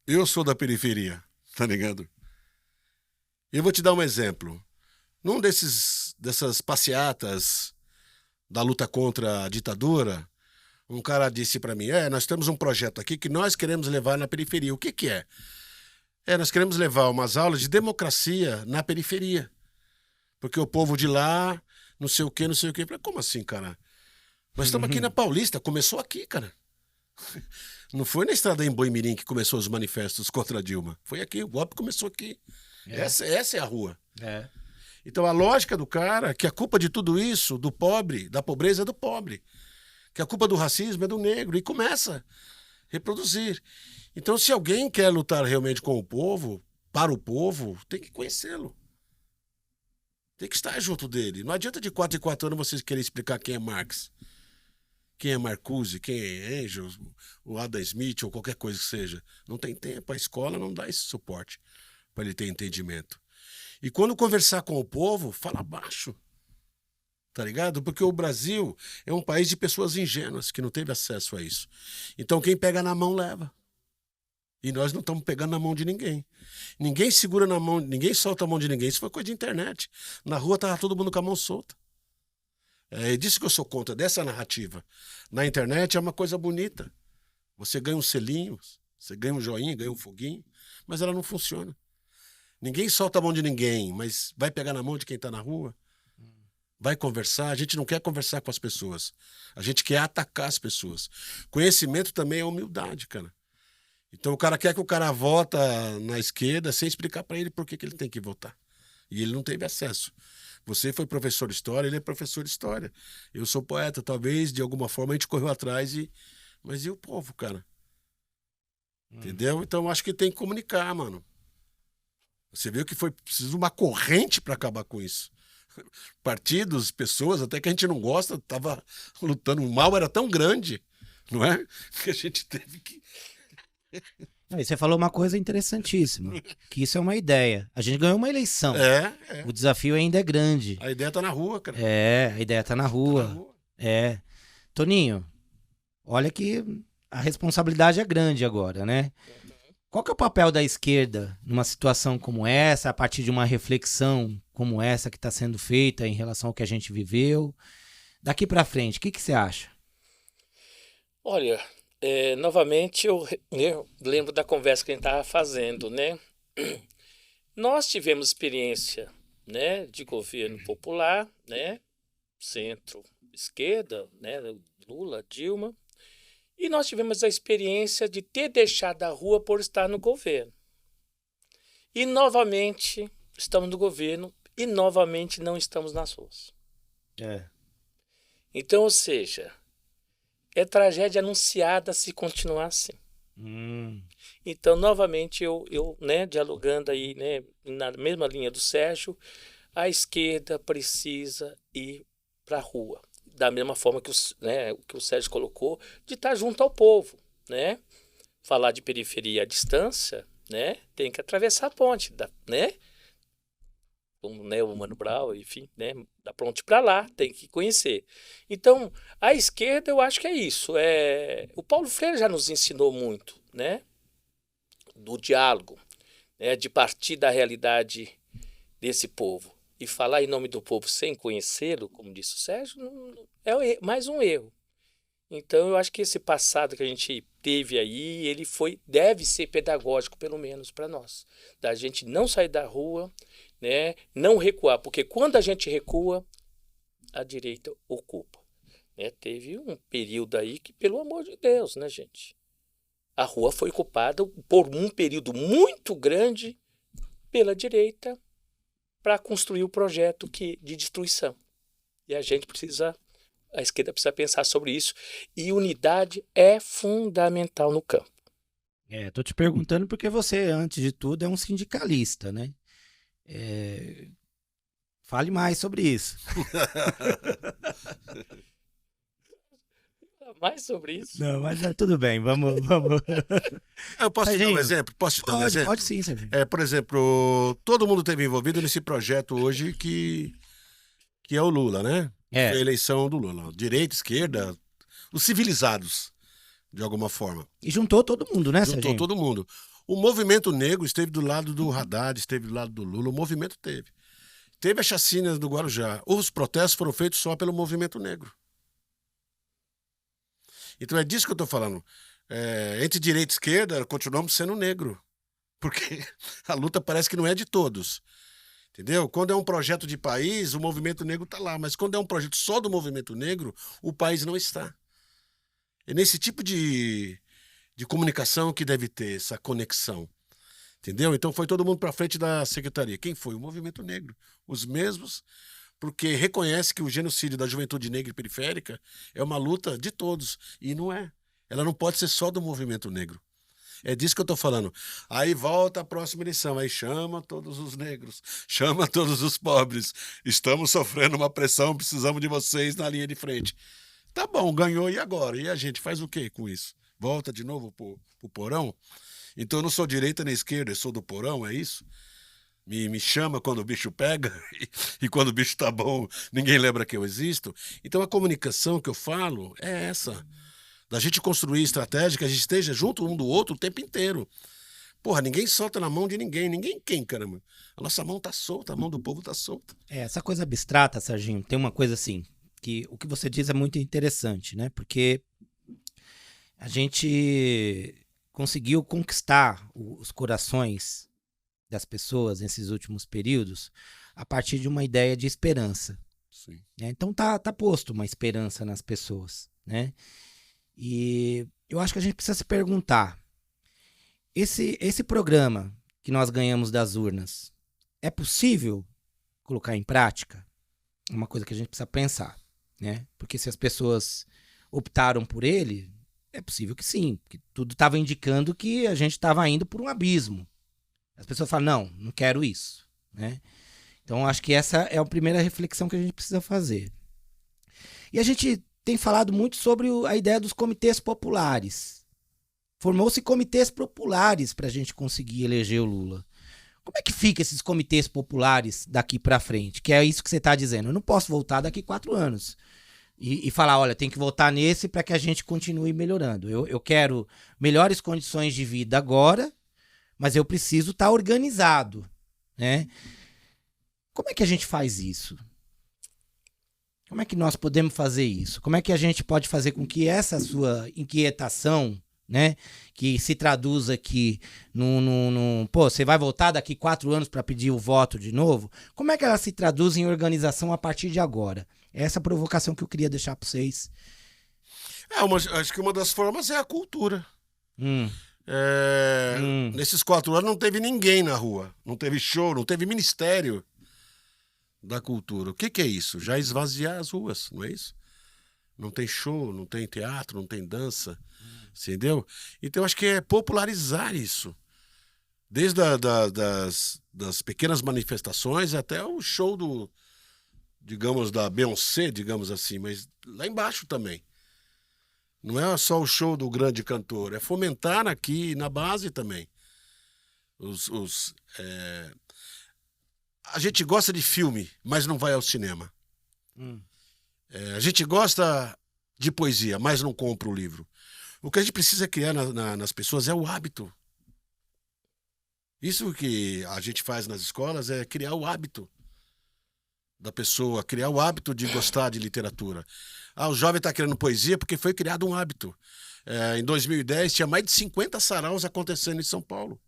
eu sou da periferia, tá ligado? Eu vou te dar um exemplo. Num dessas passeatas da luta contra a ditadura, um cara disse para mim, nós temos um projeto aqui que nós queremos levar na periferia. O que é? Nós queremos levar umas aulas de democracia na periferia. porque o povo de lá, não sei o quê, não sei o quê. Eu falei, como assim, cara? Nós estamos aqui na Paulista, começou aqui, cara. Não foi na estrada em Boimirim que começou os manifestos contra a Dilma. Foi aqui, o golpe começou aqui. Essa é a rua. É. Então a lógica do cara, que a culpa de tudo isso, do pobre, da pobreza é do pobre. Que a culpa do racismo é do negro. E começa a reproduzir. Então se alguém quer lutar realmente com o povo, para o povo, tem que conhecê-lo. Tem que estar junto dele. Não adianta de 4 em 4 anos vocês querem explicar quem é Marx, quem é Marcuse, quem é Engels, o Adam Smith ou qualquer coisa que seja. Não tem tempo. A escola não dá esse suporte para ele ter entendimento. E quando conversar com o povo, fala baixo. Tá ligado? Porque o Brasil é um país de pessoas ingênuas que não teve acesso a isso. Então quem pega na mão leva. E nós não estamos pegando na mão de ninguém. Ninguém segura na mão, ninguém solta a mão de ninguém. Isso foi coisa de internet. Na rua tava todo mundo com a mão solta. É disso que eu sou contra, dessa narrativa. Na internet é uma coisa bonita. Você ganha um selinho, você ganha um joinha, ganha um foguinho, mas ela não funciona. Ninguém solta a mão de ninguém, mas vai pegar na mão de quem está na rua? Vai conversar? A gente não quer conversar com as pessoas. A gente quer atacar as pessoas. Conhecimento também é humildade, cara. Então o cara quer que o cara vota na esquerda sem explicar para ele por que ele tem que votar. E ele não teve acesso. Você foi professor de história, ele é professor de história. Eu sou poeta, talvez de alguma forma a gente correu atrás e... Mas e o povo, cara? Entendeu? Então eu acho que tem que comunicar, mano. Você viu que foi preciso uma corrente para acabar com isso. Partidos, pessoas, até que a gente não gosta, tava lutando. O mal era tão grande, não é? Que a gente teve que... Aí você falou uma coisa interessantíssima, que isso é uma ideia. A gente ganhou uma eleição. É. O desafio ainda é grande. A ideia tá na rua, cara. É, a ideia tá na rua. Tá na rua. É. Toninho, olha que a responsabilidade é grande agora, né? Qual que é o papel da esquerda numa situação como essa, a partir de uma reflexão como essa que está sendo feita em relação ao que a gente viveu? Daqui para frente, o que você acha? Olha, novamente eu lembro da conversa que a gente estava fazendo, né? Nós tivemos experiência, né, de governo popular, né, centro-esquerda, né, Lula, Dilma, e nós tivemos a experiência de ter deixado a rua por estar no governo. E novamente estamos no governo e novamente não estamos nas ruas. Então, ou seja, é tragédia anunciada se continuar assim. Então, novamente, eu né, dialogando aí, né, na mesma linha do Sérgio, a esquerda precisa ir para a rua. Da mesma forma que o Sérgio colocou, de estar junto ao povo, né? Falar de periferia à distância, né? Tem que atravessar a ponte, né? Como, né, o Mano Brown, enfim, né? Da ponte para lá, tem que conhecer. Então, a esquerda, eu acho que é isso. O Paulo Freire já nos ensinou muito, né? Do diálogo, né? De partir da realidade desse povo. E falar em nome do povo sem conhecê-lo, como disse o Sérgio, é mais um erro. Então, eu acho que esse passado que a gente teve aí, ele deve ser pedagógico, pelo menos para nós. Da gente não sair da rua, né, não recuar, porque quando a gente recua, a direita ocupa. Né? Teve um período aí que, pelo amor de Deus, né, gente? A rua foi ocupada por um período muito grande pela direita, para construir o projeto de destruição. E a esquerda precisa pensar sobre isso. E unidade é fundamental no campo. Tô te perguntando porque você, antes de tudo, é um sindicalista, né? Fale mais sobre isso. Mais sobre isso? Não, mas tudo bem, vamos. Eu posso te dar um exemplo? Posso te dar um exemplo? Pode sim, Sérgio. Por exemplo, todo mundo teve envolvido nesse projeto hoje que é o Lula, né? Foi a eleição do Lula. Direita, esquerda, os civilizados, de alguma forma. E juntou todo mundo, né, Sérgio? Juntou todo mundo. O movimento negro esteve do lado do Haddad, esteve do lado do Lula, o movimento teve. Teve a chacina do Guarujá. Os protestos foram feitos só pelo movimento negro. Então é disso que eu estou falando. Entre direita e esquerda, continuamos sendo negro. Porque a luta parece que não é de todos. Entendeu? Quando é um projeto de país, o movimento negro está lá. Mas quando é um projeto só do movimento negro, o país não está. É nesse tipo de comunicação que deve ter essa conexão. Entendeu? Então foi todo mundo para frente da secretaria. Quem foi? O movimento negro. Os mesmos, porque reconhece que o genocídio da juventude negra e periférica é uma luta de todos. E não é. Ela não pode ser só do movimento negro. É disso que eu estou falando. Aí volta a próxima eleição, aí chama todos os negros, chama todos os pobres. Estamos sofrendo uma pressão, precisamos de vocês na linha de frente. Tá bom, ganhou, e agora? E a gente faz o quê com isso? Volta de novo pro porão? Então eu não sou direita nem esquerda, eu sou do porão, é isso? Me chama quando o bicho pega e quando o bicho tá bom, ninguém lembra que eu existo. Então a comunicação que eu falo é essa. Da gente construir estratégia que a gente esteja junto um do outro o tempo inteiro. Porra, ninguém solta na mão de ninguém. Ninguém quem, caramba? A nossa mão tá solta, a mão do povo tá solta. Essa coisa abstrata, Serginho, tem uma coisa assim, que o que você diz é muito interessante, né? Porque a gente conseguiu conquistar os corações das pessoas nesses últimos períodos a partir de uma ideia de esperança. Sim. Né? Então tá posto uma esperança nas pessoas, né? E eu acho que a gente precisa se perguntar, esse programa que nós ganhamos das urnas, é possível colocar em prática? É uma coisa que a gente precisa pensar, né? Porque se as pessoas optaram por ele, é possível que sim, porque tudo estava indicando que a gente estava indo por um abismo. As pessoas falam, não quero isso, né? Então acho que essa é a primeira reflexão que a gente precisa fazer. E a gente tem falado muito sobre a ideia dos comitês populares. Formou-se comitês populares para a gente conseguir eleger o Lula. Como é que fica esses comitês populares daqui para frente? Que é isso que você está dizendo. Eu não posso voltar daqui 4 anos e falar, olha, tem que votar nesse para que a gente continue melhorando. Eu quero melhores condições de vida agora, mas eu preciso estar organizado, né? Como é que a gente faz isso? Como é que nós podemos fazer isso? Como é que a gente pode fazer com que essa sua inquietação, né, que se traduz aqui pô, você vai voltar daqui 4 anos para pedir o voto de novo? Como é que ela se traduz em organização a partir de agora? Essa provocação que eu queria deixar para vocês. Acho que uma das formas é a cultura. Hum. Nesses 4 anos não teve ninguém na rua, não teve show, não teve ministério da cultura. O que é isso? Já esvaziar as ruas, não é isso? Não tem show, não tem teatro, não tem dança, entendeu? Então acho que é popularizar isso. Desde das pequenas manifestações até o show digamos, da Beyoncé, digamos assim, mas lá embaixo também. Não é só o show do grande cantor, é fomentar aqui na base também. A gente gosta de filme, mas não vai ao cinema. A gente gosta de poesia, mas não compra o livro. O que a gente precisa criar nas pessoas é o hábito. Isso que a gente faz nas escolas é criar o hábito da pessoa, criar o hábito de gostar de literatura. O jovem está querendo poesia porque foi criado um hábito. Em 2010, tinha mais de 50 saraus acontecendo em São Paulo.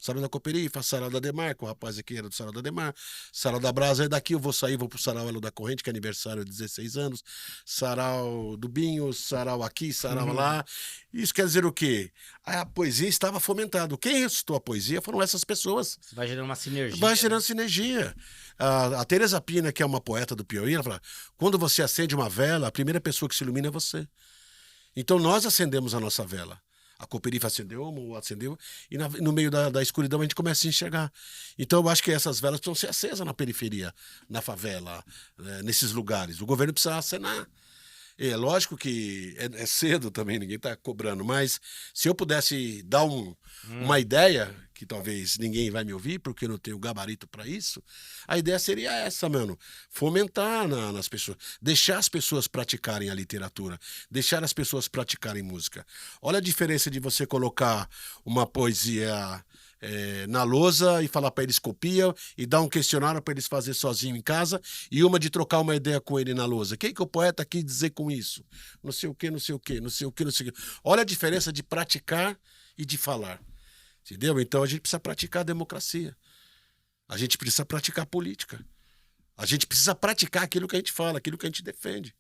Sarau da Cooperifa, Sarau da Demarco, o rapaz aqui era do Sarau da Demarco, Sarau da Brasa é daqui, eu vou sair, vou pro Sarau Elo da Corrente, que é aniversário de 16 anos, Sarau do Binho, Sarau aqui, Sarau lá. Isso quer dizer o quê? A poesia estava fomentada. Quem ressuscitou a poesia foram essas pessoas. Vai gerando uma sinergia. Vai gerando sinergia. A Teresa Pina, que é uma poeta do Piauí, ela fala, quando você acende uma vela, a primeira pessoa que se ilumina é você. Então nós acendemos a nossa vela. A Cooperifa acendeu, e no meio da escuridão a gente começa a enxergar. Então eu acho que essas velas precisam ser acesas na periferia, na favela, nesses lugares. O governo precisa acenar. É lógico que é cedo também, ninguém está cobrando, mas se eu pudesse dar uma ideia, que talvez ninguém vai me ouvir, porque eu não tenho gabarito para isso, a ideia seria essa, mano. Fomentar nas pessoas, deixar as pessoas praticarem a literatura, deixar as pessoas praticarem música. Olha a diferença de você colocar uma poesia na lousa e falar para eles copia e dar um questionário para eles fazer sozinho em casa e uma de trocar uma ideia com ele na lousa. O que o poeta quis dizer com isso? Não sei o que, não sei o que, não sei o que, não sei o que. Olha a diferença de praticar e de falar. Entendeu? Então a gente precisa praticar a democracia. A gente precisa praticar política. A gente precisa praticar aquilo que a gente fala, aquilo que a gente defende.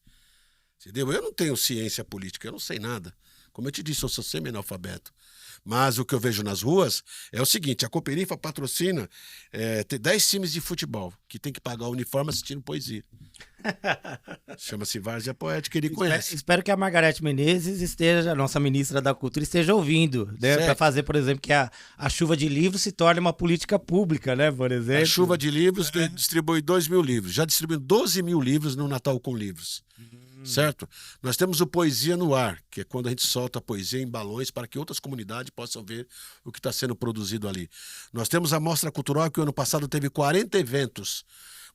Entendeu? Eu não tenho ciência política, eu não sei nada. Como eu te disse, eu sou semi-analfabeto. Mas o que eu vejo nas ruas é o seguinte, a Cooperifa patrocina tem 10 times de futebol que tem que pagar o uniforme assistindo poesia. Chama-se Várzea Poética, ele conhece. Espero que a Margarete Menezes esteja, a nossa ministra da Cultura, esteja ouvindo, né? Para fazer, por exemplo, que a chuva de livros se torne uma política pública, né? Por exemplo. A chuva de livros distribui 2.000 livros. Já distribuiu 12.000 livros no Natal com Livros. Certo? Nós temos o Poesia no Ar, que é quando a gente solta a poesia em balões para que outras comunidades possam ver o que está sendo produzido ali. Nós temos a Mostra Cultural, que o ano passado teve 40 eventos,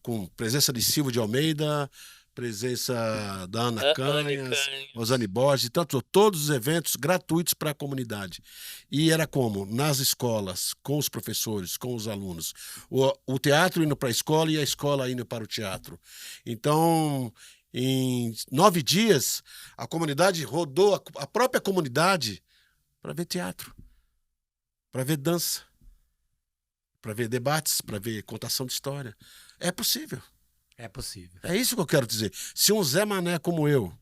com presença de Silvio de Almeida, presença da Ana Canhas, Rosane Borges, tanto, todos os eventos gratuitos para a comunidade. E era como? Nas escolas, com os professores, com os alunos. O teatro indo para a escola e a escola indo para o teatro. Então, em 9 dias, a comunidade rodou, a própria comunidade, para ver teatro, para ver dança, para ver debates, para ver contação de história. É possível. É possível. É isso que eu quero dizer. Se um Zé Mané como eu,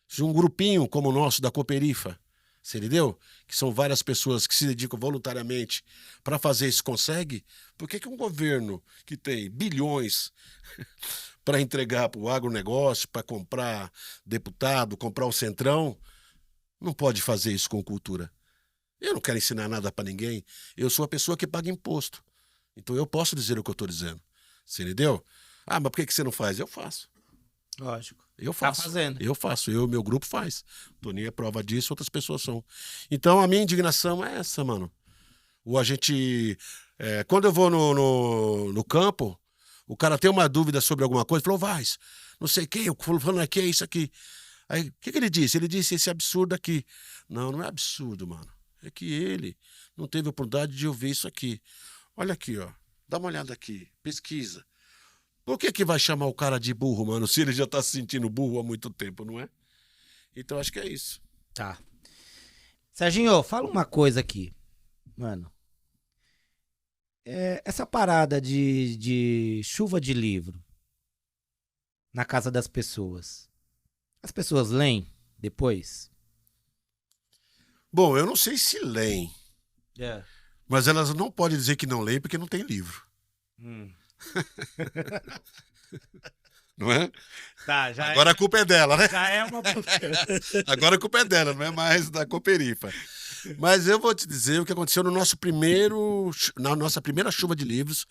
se um grupinho como o nosso da Cooperifa, você entendeu? Que são várias pessoas que se dedicam voluntariamente para fazer isso, consegue, por que um governo que tem bilhões para entregar para o agronegócio, para comprar deputado, comprar o Centrão, não pode fazer isso com cultura? Eu não quero ensinar nada para ninguém. Eu sou a pessoa que paga imposto. Então eu posso dizer o que eu estou dizendo. Você entendeu? Ah, mas por que você não faz? Eu faço. Lógico. Eu faço. Tá fazendo. Eu faço. Meu grupo faz. Toninho é prova disso, outras pessoas são. Então a minha indignação é essa, mano. Ou a gente... quando eu vou no campo, o cara tem uma dúvida sobre alguma coisa, falou, Vaz, não sei quem, falando aqui é isso aqui. Aí, o que ele disse? Ele disse esse absurdo aqui. Não, não é absurdo, mano. É que ele não teve oportunidade de ouvir isso aqui. Olha aqui, ó. Dá uma olhada aqui. Pesquisa. Por que vai chamar o cara de burro, mano, se ele já tá se sentindo burro há muito tempo, não é? Então acho que é isso. Tá. Serginho, fala uma coisa aqui. Mano. Essa parada de chuva de livro na casa das pessoas. As pessoas leem depois? Bom, eu não sei se leem. Mas elas não podem dizer que não leem porque não tem livro. Não é? Tá, agora a culpa é dela, né? Já é uma... Agora a culpa é dela, não é mais da Cooperifa. Mas eu vou te dizer o que aconteceu na nossa primeira chuva de livros,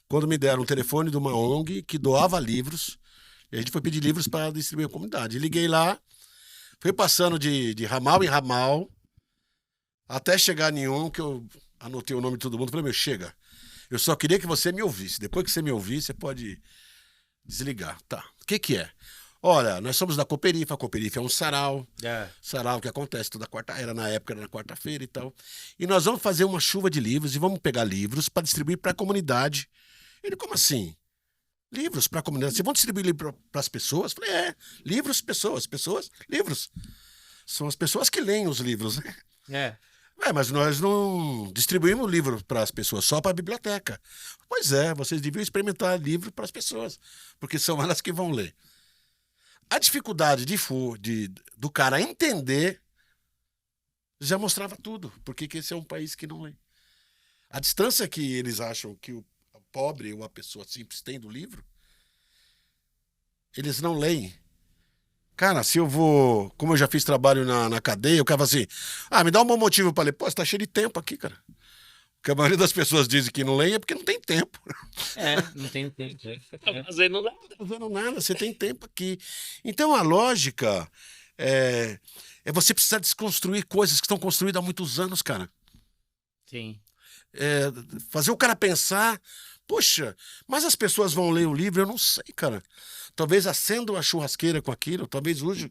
quando me deram um telefone de uma ONG que doava livros, e a gente foi pedir livros para distribuir a comunidade. Liguei lá, fui passando de ramal em ramal, até chegar em um que eu anotei o nome de todo mundo, falei, chega, eu só queria que você me ouvisse, depois que você me ouvir, você pode desligar. Tá, o que é? Olha, nós somos da Cooperifa, a Cooperifa é um sarau, sarau que acontece toda quarta-feira, na época era na quarta-feira e tal, e nós vamos fazer uma chuva de livros e vamos pegar livros para distribuir para a comunidade. Ele, como assim? Livros para a comunidade? Vocês vão distribuir livros para as pessoas? Eu falei, livros, pessoas, livros. São as pessoas que leem os livros, né? Mas nós não distribuímos livros para as pessoas, só para a biblioteca. Pois é, vocês deviam experimentar livro para as pessoas, porque são elas que vão ler. A dificuldade do cara entender já mostrava tudo, porque esse é um país que não lê. A distância que eles acham que o pobre ou a pessoa simples tem do livro, eles não leem. Cara, se eu vou... Como eu já fiz trabalho na cadeia, o cara fala assim, me dá um bom motivo para ler. Pô, você tá cheio de tempo aqui, cara. Porque a maioria das pessoas dizem que não leem é porque não tem tempo. Não tem tempo. Tá fazendo nada. Não tá fazendo nada, você tem tempo aqui. Então a lógica é você precisar desconstruir coisas que estão construídas há muitos anos, cara. Sim. Fazer o cara pensar, poxa, mas as pessoas vão ler o livro? Eu não sei, cara. Talvez acenda uma churrasqueira com aquilo, talvez use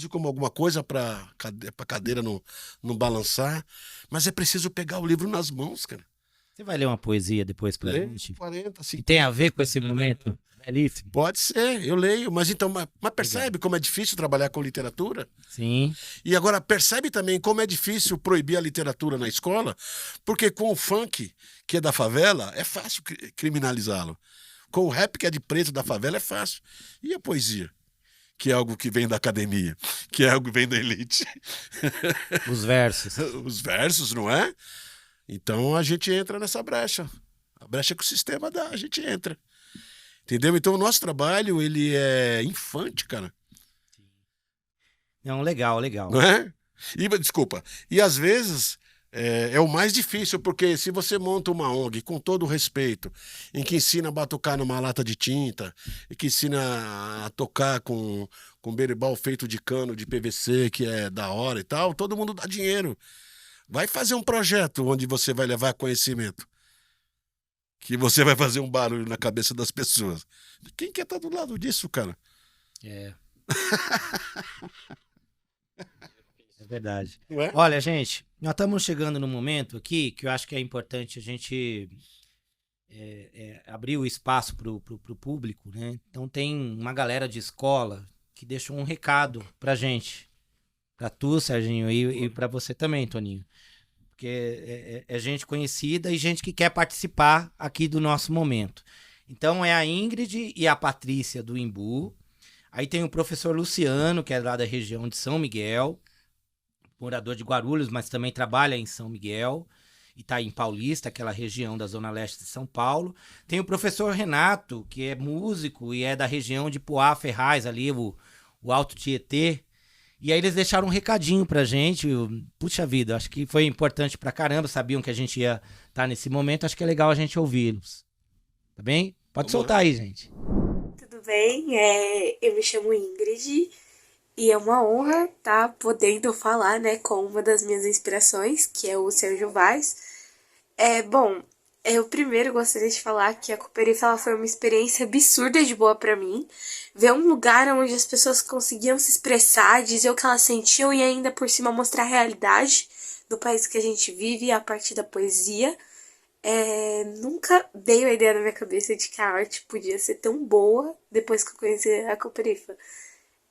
como alguma coisa para a cadeira não balançar, mas é preciso pegar o livro nas mãos, cara. Você vai ler uma poesia depois pra Leio gente? 40, Que 50. tem a ver com esse momento belíssimo? Pode ser, eu leio. Mas então, mas percebe como é difícil trabalhar com literatura? Sim. E agora percebe também como é difícil proibir a literatura na escola, porque com o funk, que é da favela, é fácil criminalizá-lo. Com o rap, que é de preto da favela, é fácil. E a poesia? Que é algo que vem da academia, que é algo que vem da elite. Os versos. Os versos, não é? Então a gente entra nessa brecha. A brecha que o sistema dá, a gente entra. Entendeu? Então o nosso trabalho, ele é infante, cara. Não, legal, legal. Não é? E, desculpa. E às vezes é o mais difícil, porque se você monta uma ONG com todo o respeito, em que ensina a batucar numa lata de tinta, e que ensina a tocar com berimbau feito de cano de PVC, que é da hora e tal, todo mundo dá dinheiro. Vai fazer um projeto onde você vai levar conhecimento. Que você vai fazer um barulho na cabeça das pessoas. Quem quer estar do lado disso, cara? É. É verdade. Não é? Olha, gente, nós estamos chegando num momento aqui que eu acho que é importante a gente abrir o espaço pro público, né? Então tem uma galera de escola que deixou um recado pra gente. Pra tu, Serginho, e pra você também, Toninho. Porque é gente conhecida e gente que quer participar aqui do nosso momento. Então é a Ingrid e a Patrícia do Imbu. Aí tem o professor Luciano, que é lá da região de São Miguel, morador de Guarulhos, mas também trabalha em São Miguel, e está em Paulista, aquela região da Zona Leste de São Paulo. Tem o professor Renato, que é músico e é da região de Poá, Ferraz, ali, o Alto Tietê. E aí eles deixaram um recadinho pra gente. Puxa vida, acho que foi importante pra caramba, sabiam que a gente ia estar nesse momento, acho que é legal a gente ouvi-los. Tá bem? Pode soltar aí, gente. Tudo bem? Eu me chamo Ingrid e é uma honra estar podendo falar, né, com uma das minhas inspirações, que é o Sérgio Vaz. Bom, eu primeiro gostaria de falar que a Cooperifa ela foi uma experiência absurda de boa pra mim. Ver um lugar onde as pessoas conseguiam se expressar, dizer o que elas sentiam e ainda por cima mostrar a realidade do país que a gente vive a partir da poesia. Nunca veio a ideia na minha cabeça de que a arte podia ser tão boa depois que eu conheci a Cooperifa.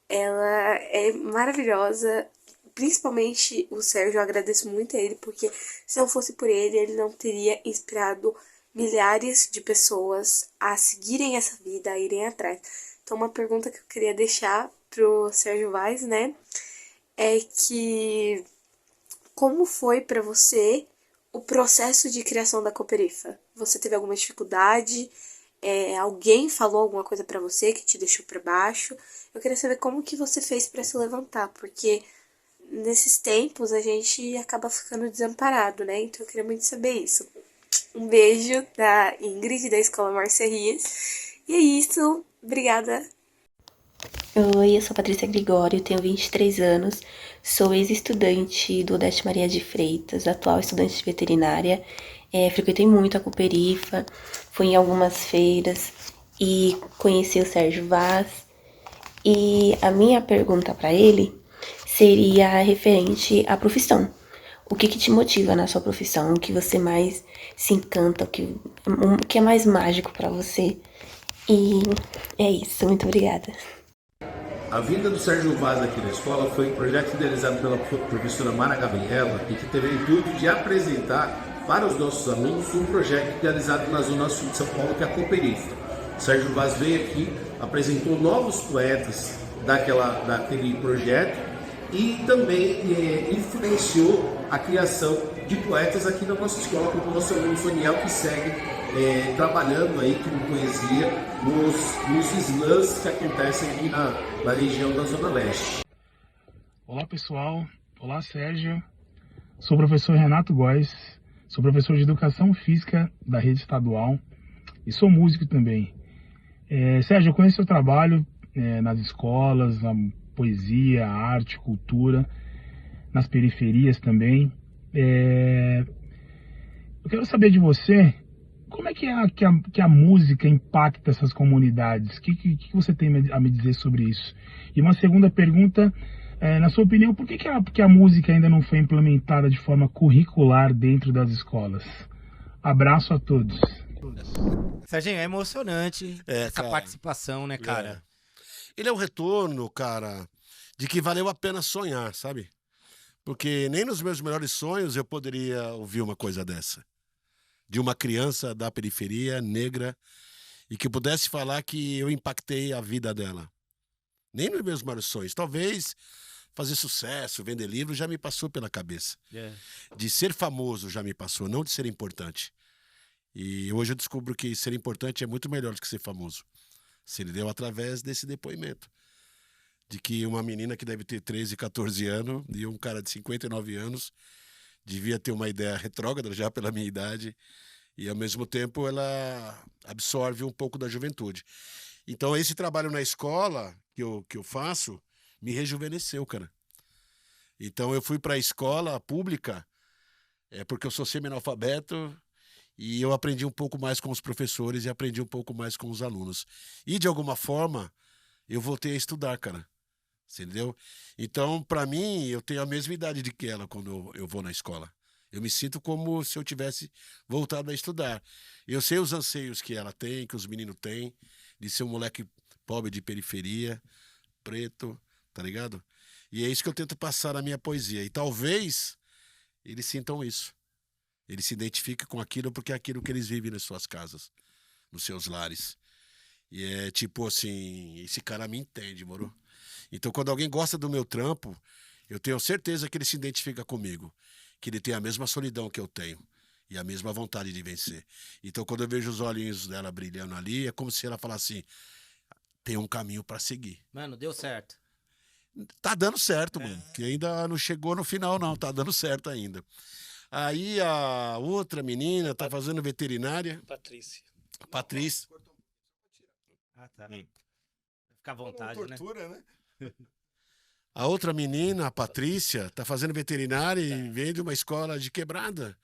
Ela é maravilhosa, principalmente o Sérgio, eu agradeço muito a ele, porque se não fosse por ele, ele não teria inspirado milhares de pessoas a seguirem essa vida, a irem atrás. Então uma pergunta que eu queria deixar pro Sérgio Vaz, né, é que como foi pra você o processo de criação da Cooperifa? Você teve alguma dificuldade? Alguém falou alguma coisa pra você que te deixou pra baixo? Eu queria saber como que você fez pra se levantar, porque nesses tempos a gente acaba ficando desamparado, né? Então eu queria muito saber isso. Um beijo da Ingrid, da Escola Marcerrias. E é isso. Obrigada. Oi, eu sou Patrícia Gregório, tenho 23 anos, sou ex-estudante do Odete Maria de Freitas, atual estudante de veterinária. Frequentei muito a Cooperifa, fui em algumas feiras e conheci o Sérgio Vaz. E a minha pergunta para ele seria referente à profissão. O que te motiva na sua profissão? O que você mais se encanta? O que é mais mágico para você? E é isso, muito obrigada. A vinda do Sérgio Vaz aqui na escola foi um projeto idealizado pela professora Mara Gabriela e que teve o intuito de apresentar para os nossos alunos um projeto idealizado na Zona Sul de São Paulo, que é a Cooperifa. O Sérgio Vaz veio aqui, apresentou novos poetas daquele projeto e também influenciou a criação de poetas aqui na nossa escola, como o nosso aluno Faniel, que segue trabalhando aí com poesia nos slams que acontecem aqui na região da Zona Leste. Olá pessoal, olá Sérgio, sou o professor Renato Góes, sou professor de Educação Física da rede estadual e sou músico também. Sérgio, eu conheço seu trabalho nas escolas, na poesia, arte, cultura, nas periferias também. Eu quero saber de você, como é que a música impacta essas comunidades? O que você tem a me dizer sobre isso? E uma segunda pergunta, na sua opinião, por que a música ainda não foi implementada de forma curricular dentro das escolas? Abraço a todos. Serginho, é emocionante essa cara. participação, né, cara? Ele é um retorno, cara, de que valeu a pena sonhar, sabe? Porque nem nos meus melhores sonhos eu poderia ouvir uma coisa dessa. De uma criança da periferia, negra, e que pudesse falar que eu impactei a vida dela. Nem nos meus melhores sonhos. Talvez fazer sucesso, vender livro, já me passou pela cabeça. De ser famoso já me passou, não de ser importante. E hoje eu descubro que ser importante é muito melhor do que ser famoso. Se ele deu através desse depoimento. De que uma menina que deve ter 13, 14 anos e um cara de 59 anos devia ter uma ideia retrógrada já pela minha idade e ao mesmo tempo ela absorve um pouco da juventude. Então esse trabalho na escola que eu faço me rejuvenesceu, cara. Então eu fui para a escola pública porque eu sou semi-analfabeto e eu aprendi um pouco mais com os professores e aprendi um pouco mais com os alunos. E de alguma forma eu voltei a estudar, cara. Você entendeu? Então, para mim, eu tenho a mesma idade de que ela quando eu vou na escola. Eu me sinto como se eu tivesse voltado a estudar. Eu sei os anseios que ela tem, que os meninos têm, de ser um moleque pobre de periferia, preto, tá ligado? E é isso que eu tento passar na minha poesia. E talvez eles sintam isso. Eles se identificam com aquilo porque é aquilo que eles vivem nas suas casas, nos seus lares. E é tipo assim, esse cara me entende, moro? Então, quando alguém gosta do meu trampo, eu tenho certeza que ele se identifica comigo. Que ele tem a mesma solidão que eu tenho. E a mesma vontade de vencer. Então, quando eu vejo os olhinhos dela brilhando ali, é como se ela falasse assim, tem um caminho pra seguir. Mano, deu certo. Tá dando certo, mano. Que ainda não chegou no final, não. Tá dando certo ainda. Aí a outra menina tá fazendo veterinária. Patrícia. Patrícia. Ah, tá. Fica à vontade, né? Né? A outra menina, a Patrícia, tá fazendo veterinária e vem de uma escola de quebrada.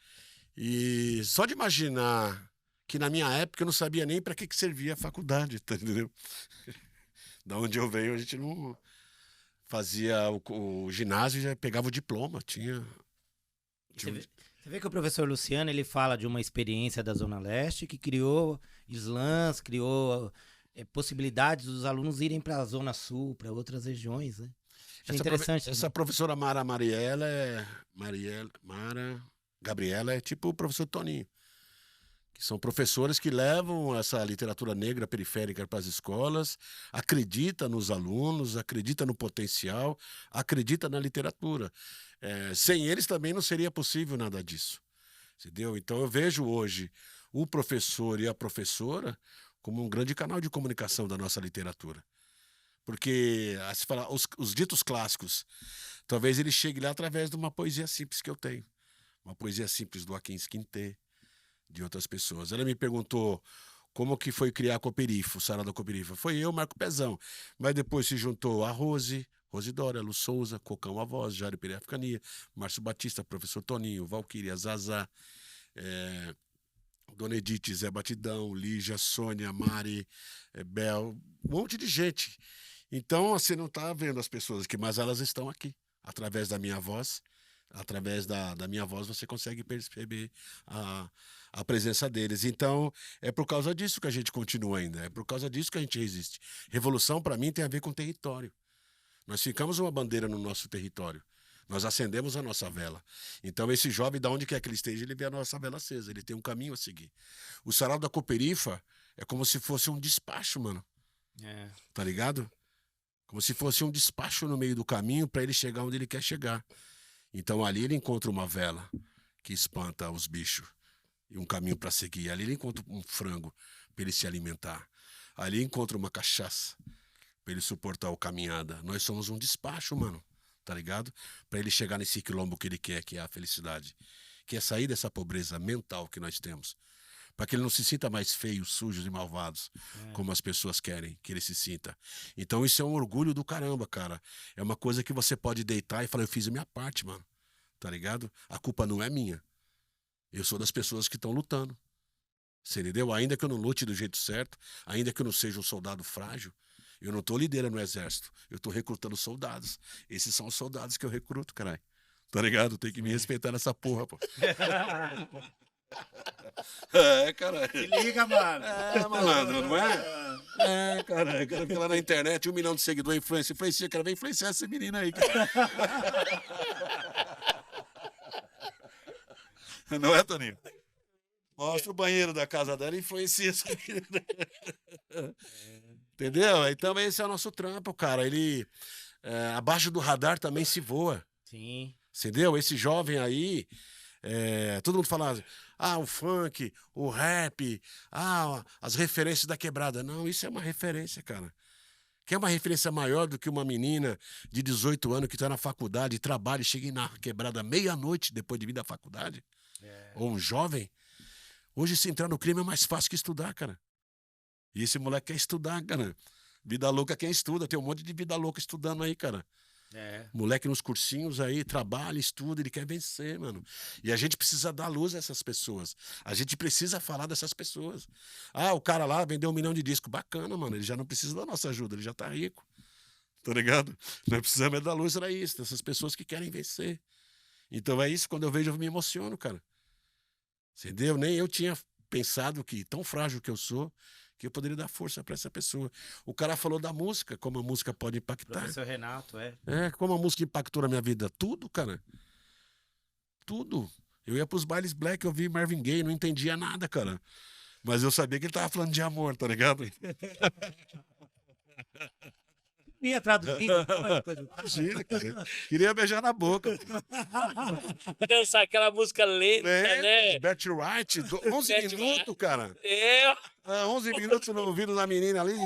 E só de imaginar que na minha época eu não sabia nem para que servia a faculdade, tá entendeu? Da onde eu venho, a gente não fazia o ginásio e já pegava o diploma. Você vê que o professor Luciano, ele fala de uma experiência da Zona Leste que criou slams, criou possibilidades dos alunos irem para a Zona Sul, para outras regiões, né? É interessante. Essa professora Mara Gabriela é tipo o professor Toninho. Que são professores que levam essa literatura negra periférica para as escolas, acredita nos alunos, acredita no potencial, acredita na literatura. Sem eles também não seria possível nada disso. Entendeu? Então eu vejo hoje o professor e a professora como um grande canal de comunicação da nossa literatura. Porque, se falar, os ditos clássicos, talvez ele chegue lá através de uma poesia simples que eu tenho. Uma poesia simples do Aquins Quintê, de outras pessoas. Ela me perguntou como que foi criar a Cooperifa, o Sarau da Cooperifa. Foi eu, Marco Pezão. Mas depois se juntou a Rose Dória, Lu Souza, Cocão A Voz, Jário Pereira Africania, Márcio Batista, Professor Toninho, Valquíria, Zazá, Dona Edith, Zé Batidão, Lígia, Sônia, Mari, Bel, um monte de gente. Então, você não está vendo as pessoas aqui, mas elas estão aqui, através da minha voz. Através da minha voz você consegue perceber a presença deles. Então, é por causa disso que a gente continua ainda, é por causa disso que a gente resiste. Revolução, para mim, tem a ver com território. Nós ficamos uma bandeira no nosso território. Nós acendemos a nossa vela. Então, esse jovem, da onde quer que ele esteja, ele vê a nossa vela acesa. Ele tem um caminho a seguir. O Sarau da Cooperifa é como se fosse um despacho, mano. Tá ligado? Como se fosse um despacho no meio do caminho para ele chegar onde ele quer chegar. Então, ali ele encontra uma vela que espanta os bichos. E um caminho para seguir. Ali ele encontra um frango para ele se alimentar. Ali ele encontra uma cachaça para ele suportar a caminhada. Nós somos um despacho, mano. Tá ligado? Para ele chegar nesse quilombo que ele quer, que é a felicidade. Que é sair dessa pobreza mental que nós temos. Para que ele não se sinta mais feio, sujos e malvados, como as pessoas querem que ele se sinta. Então isso é um orgulho do caramba, cara. É uma coisa que você pode deitar e falar, eu fiz a minha parte, mano. Tá ligado? A culpa não é minha. Eu sou das pessoas que estão lutando. Você entendeu? Ainda que eu não lute do jeito certo, ainda que eu não seja um soldado frágil, eu não tô liderando o exército, eu tô recrutando soldados. Esses são os soldados que eu recruto, caralho. Tá ligado? Tem que me respeitar nessa porra, pô. É, cara. Se liga, mano. É, malandro, não é? É, cara, o cara fica lá na internet, 1 milhão de seguidores, influencia, cara, vem influenciar essa menina aí, cara. Não é, Toninho? Mostra o banheiro da casa dela e influencia essa menina. Entendeu? Então esse é o nosso trampo, cara. Ele, abaixo do radar também se voa. Sim. Entendeu? Esse jovem aí, todo mundo fala, o funk, o rap, as referências da quebrada. Não, isso é uma referência, cara. Quer uma referência maior do que uma menina de 18 anos que está na faculdade, trabalha e chega na quebrada meia-noite depois de vir da faculdade? Ou um jovem? Hoje, se entrar no crime é mais fácil que estudar, cara. E esse moleque quer estudar, cara. Vida louca quem estuda. Tem um monte de vida louca estudando aí, cara. Moleque nos cursinhos aí, trabalha, estuda, ele quer vencer, mano. E a gente precisa dar luz a essas pessoas. A gente precisa falar dessas pessoas. O cara lá vendeu 1 milhão de discos. Bacana, mano. Ele já não precisa da nossa ajuda, ele já tá rico. Tá ligado? Nós precisamos dar luz pra isso, dessas pessoas que querem vencer. Então é isso, quando eu vejo, eu me emociono, cara. Entendeu? Nem eu tinha pensado que, tão frágil que eu sou, que eu poderia dar força para essa pessoa. O cara falou da música, como a música pode impactar. Professor Renato, como a música impactou na minha vida. Tudo, cara. Tudo. Eu ia pros bailes black, eu vi Marvin Gaye, não entendia nada, cara. Mas eu sabia que ele tava falando de amor, tá ligado? Ia traduzir. Imagina, cara. Queria beijar na boca. Dançar aquela música lenta, né? Betty Wright, 11 Betty minutos, Wright. cara. 11 minutos no ouvido da menina ali. A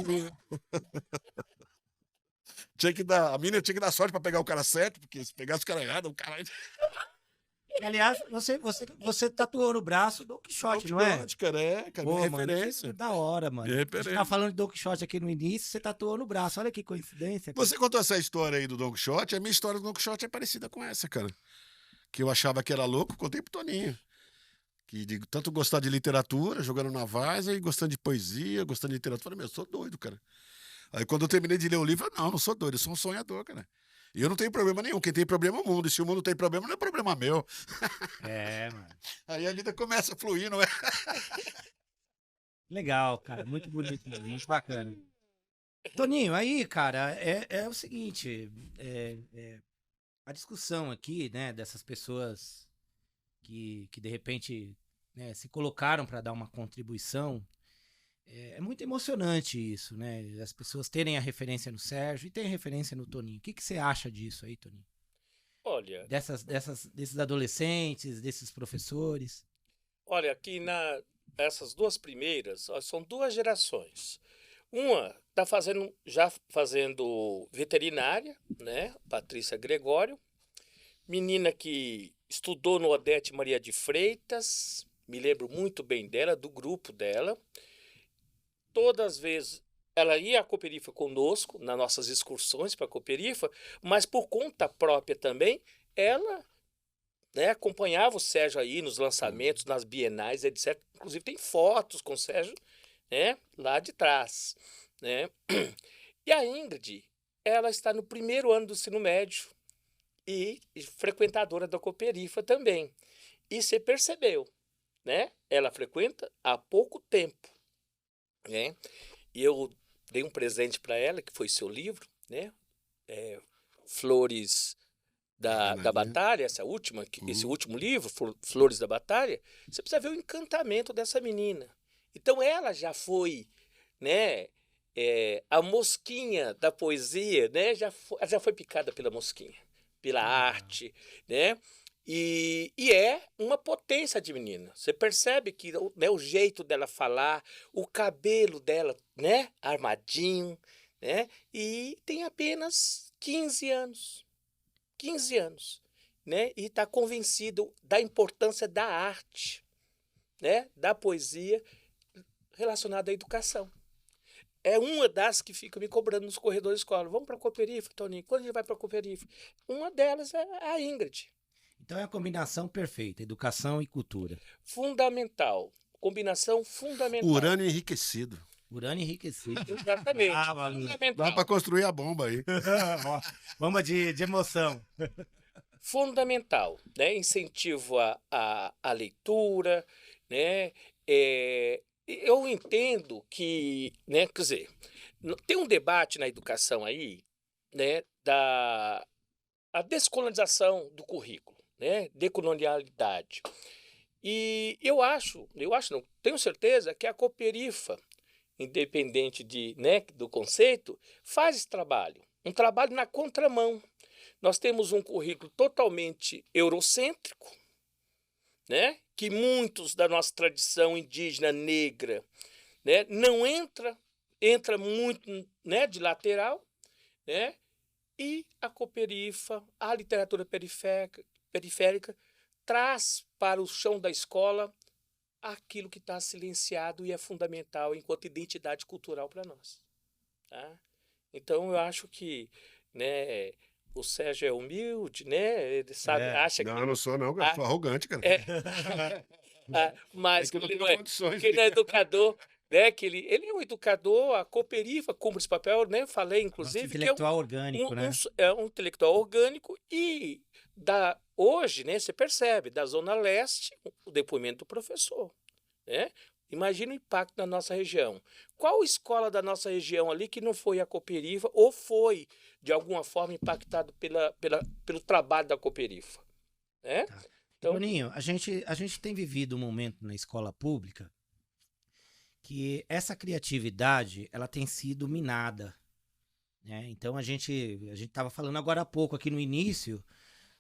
menina tinha que dar sorte pra pegar o cara certo, porque se pegasse o cara errado, o cara... Aliás, você tatuou no braço Don Quixote, não é? Cara, cara, minha referência. Da hora, mano. A gente tava falando de Don Quixote aqui no início, você tatuou no braço. Olha que coincidência. Cara. Você contou essa história aí do Don Quixote, a minha história do Don Quixote é parecida com essa, cara. Que eu achava que era louco, contei pro Toninho. Que de tanto gostar de literatura, jogando na várzea, e gostando de poesia, gostando de literatura. Eu falei, eu sou doido, cara. Aí quando eu terminei de ler o livro, não sou doido, eu sou um sonhador, cara. E eu não tenho problema nenhum. Quem tem problema é o mundo. E se o mundo tem problema, não é problema meu. Mano. Aí a vida começa a fluir, não é? Legal, cara. Muito bonito, muito bacana. Toninho, aí, cara, é o seguinte. A discussão aqui, né, dessas pessoas que de repente, né, se colocaram para dar uma contribuição. É muito emocionante isso, né? As pessoas terem a referência no Sérgio e terem referência no Toninho. O que você acha disso aí, Toninho? Olha... Desses adolescentes, desses professores? Olha, aqui essas duas primeiras, são 2 gerações. Uma está já fazendo veterinária, né? Patrícia Gregório. Menina que estudou no Odete Maria de Freitas. Me lembro muito bem dela, do grupo dela. Todas as vezes ela ia à Cooperifa conosco, nas nossas excursões para a Cooperifa, mas por conta própria também, ela, né, acompanhava o Sérgio aí nos lançamentos, nas bienais, etc. Inclusive tem fotos com o Sérgio, né, lá de trás. Né? E a Ingrid, ela está no 1º ano do ensino médio e frequentadora da Cooperifa também. E você percebeu, né? Ela frequenta há pouco tempo. Né? E eu dei um presente para ela, que foi seu livro, né? Flores da Batalha, esse último livro, Flores da Batalha. Você precisa ver o encantamento dessa menina. Então ela já foi, né, a mosquinha da poesia, né? Já foi picada pela mosquinha, pela arte, né? E é uma potência de menina. Você percebe que, né, o jeito dela falar, o cabelo dela, né, armadinho, né, e tem apenas 15 anos. 15 anos, né, e está convencido da importância da arte, né, da poesia relacionada à educação. É uma das que fica me cobrando nos corredores da escola. Vamos para a Cooperifa, Toninho? Quando a gente vai para a Cooperifa? Uma delas é a Ingrid. Então é a combinação perfeita, educação e cultura. Fundamental. Combinação fundamental. Urânio enriquecido. Urânio enriquecido. Exatamente. Dá para construir a bomba aí. Bomba de emoção. Fundamental, né? Incentivo à leitura, né? Eu entendo que, né, quer dizer, tem um debate na educação aí, né, da a descolonização do currículo, né, decolonialidade. E eu acho não, tenho certeza que a Cooperifa, independente né, do conceito, faz esse trabalho, um trabalho na contramão. Nós temos um currículo totalmente eurocêntrico, né, que muitos da nossa tradição indígena negra, né, não entra muito, né, de lateral, né, e a Cooperifa, a literatura periférica traz para o chão da escola aquilo que está silenciado e é fundamental enquanto identidade cultural para nós. Tá? Então, eu acho que, né, o Sérgio é humilde, né? Ele sabe, acha que... Não, eu não sou não, cara. Ah, Sou arrogante, cara. mas É que eu não tenho condições que ele é de- educador, né? Que ele é um educador, a Cooperifa cumpre esse papel, né? Falei, Nosso inclusive, que intelectual orgânico, né? é um intelectual orgânico e hoje, né, você percebe, da Zona Leste, o depoimento do professor, né? Imagina o impacto na nossa região. Qual escola da nossa região ali que não foi a Cooperifa ou foi, de alguma forma, impactado pelo trabalho da Cooperifa? Né? Tá. Então, Toninho, a gente tem vivido um momento na escola pública que essa criatividade ela tem sido minada, né? Então a gente estava falando agora há pouco aqui no início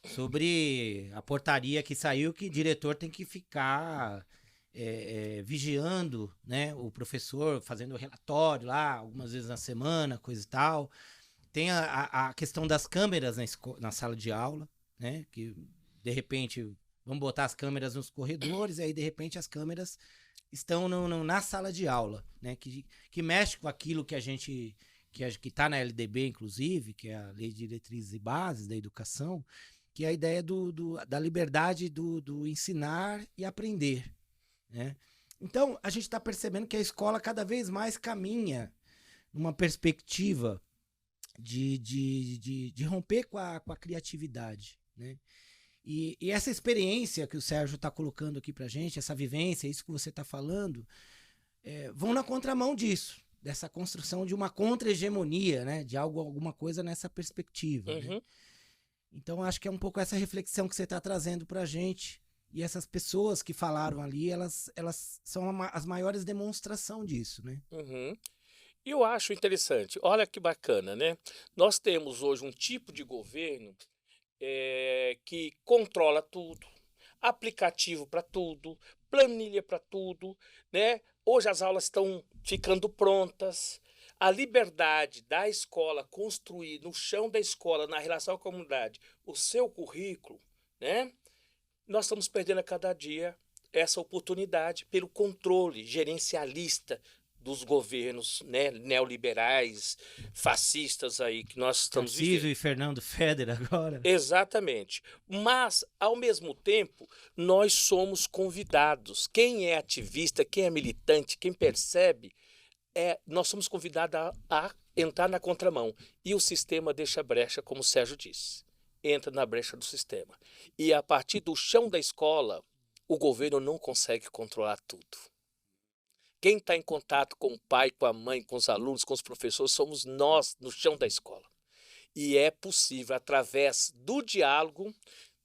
sobre a portaria que saiu que o diretor tem que ficar vigiando, né, o professor fazendo relatório lá algumas vezes na semana, coisa e tal. Tem a questão das câmeras na sala de aula, né, que de repente vamos botar as câmeras nos corredores e aí de repente as câmeras estão na sala de aula, né, que mexe com aquilo que a gente que está na LDB, inclusive, que é a Lei de Diretrizes e Bases da Educação, que é a ideia da liberdade do ensinar e aprender, né? Então, a gente está percebendo que a escola cada vez mais caminha numa perspectiva de romper com a criatividade, né? E essa experiência que o Sérgio está colocando aqui para gente, essa vivência, isso que você está falando, vão na contramão disso, dessa construção de uma contra-hegemonia, né? De alguma coisa nessa perspectiva, uhum. né? Então, acho que é um pouco essa reflexão que você está trazendo para a gente. E essas pessoas que falaram ali, elas são as maiores demonstrações disso, né? Uhum. E eu acho interessante, olha que bacana, né? Nós temos hoje um tipo de governo que controla tudo, aplicativo para tudo, planilha para tudo, né? Hoje as aulas estão ficando prontas, a liberdade da escola construir no chão da escola, na relação com a comunidade, o seu currículo, né? Nós estamos perdendo a cada dia essa oportunidade pelo controle gerencialista dos governos, né, neoliberais, fascistas aí que nós estamos Tarcísio vivendo. e Fernando Feder agora. Exatamente. Mas, ao mesmo tempo, nós somos convidados. Quem é ativista, quem é militante, quem percebe, nós somos convidados a entrar na contramão. E o sistema deixa brecha, como o Sérgio disse. Entra na brecha do sistema. E a partir do chão da escola, o governo não consegue controlar tudo. Quem está em contato com o pai, com a mãe, com os alunos, com os professores, somos nós no chão da escola. E é possível, através do diálogo,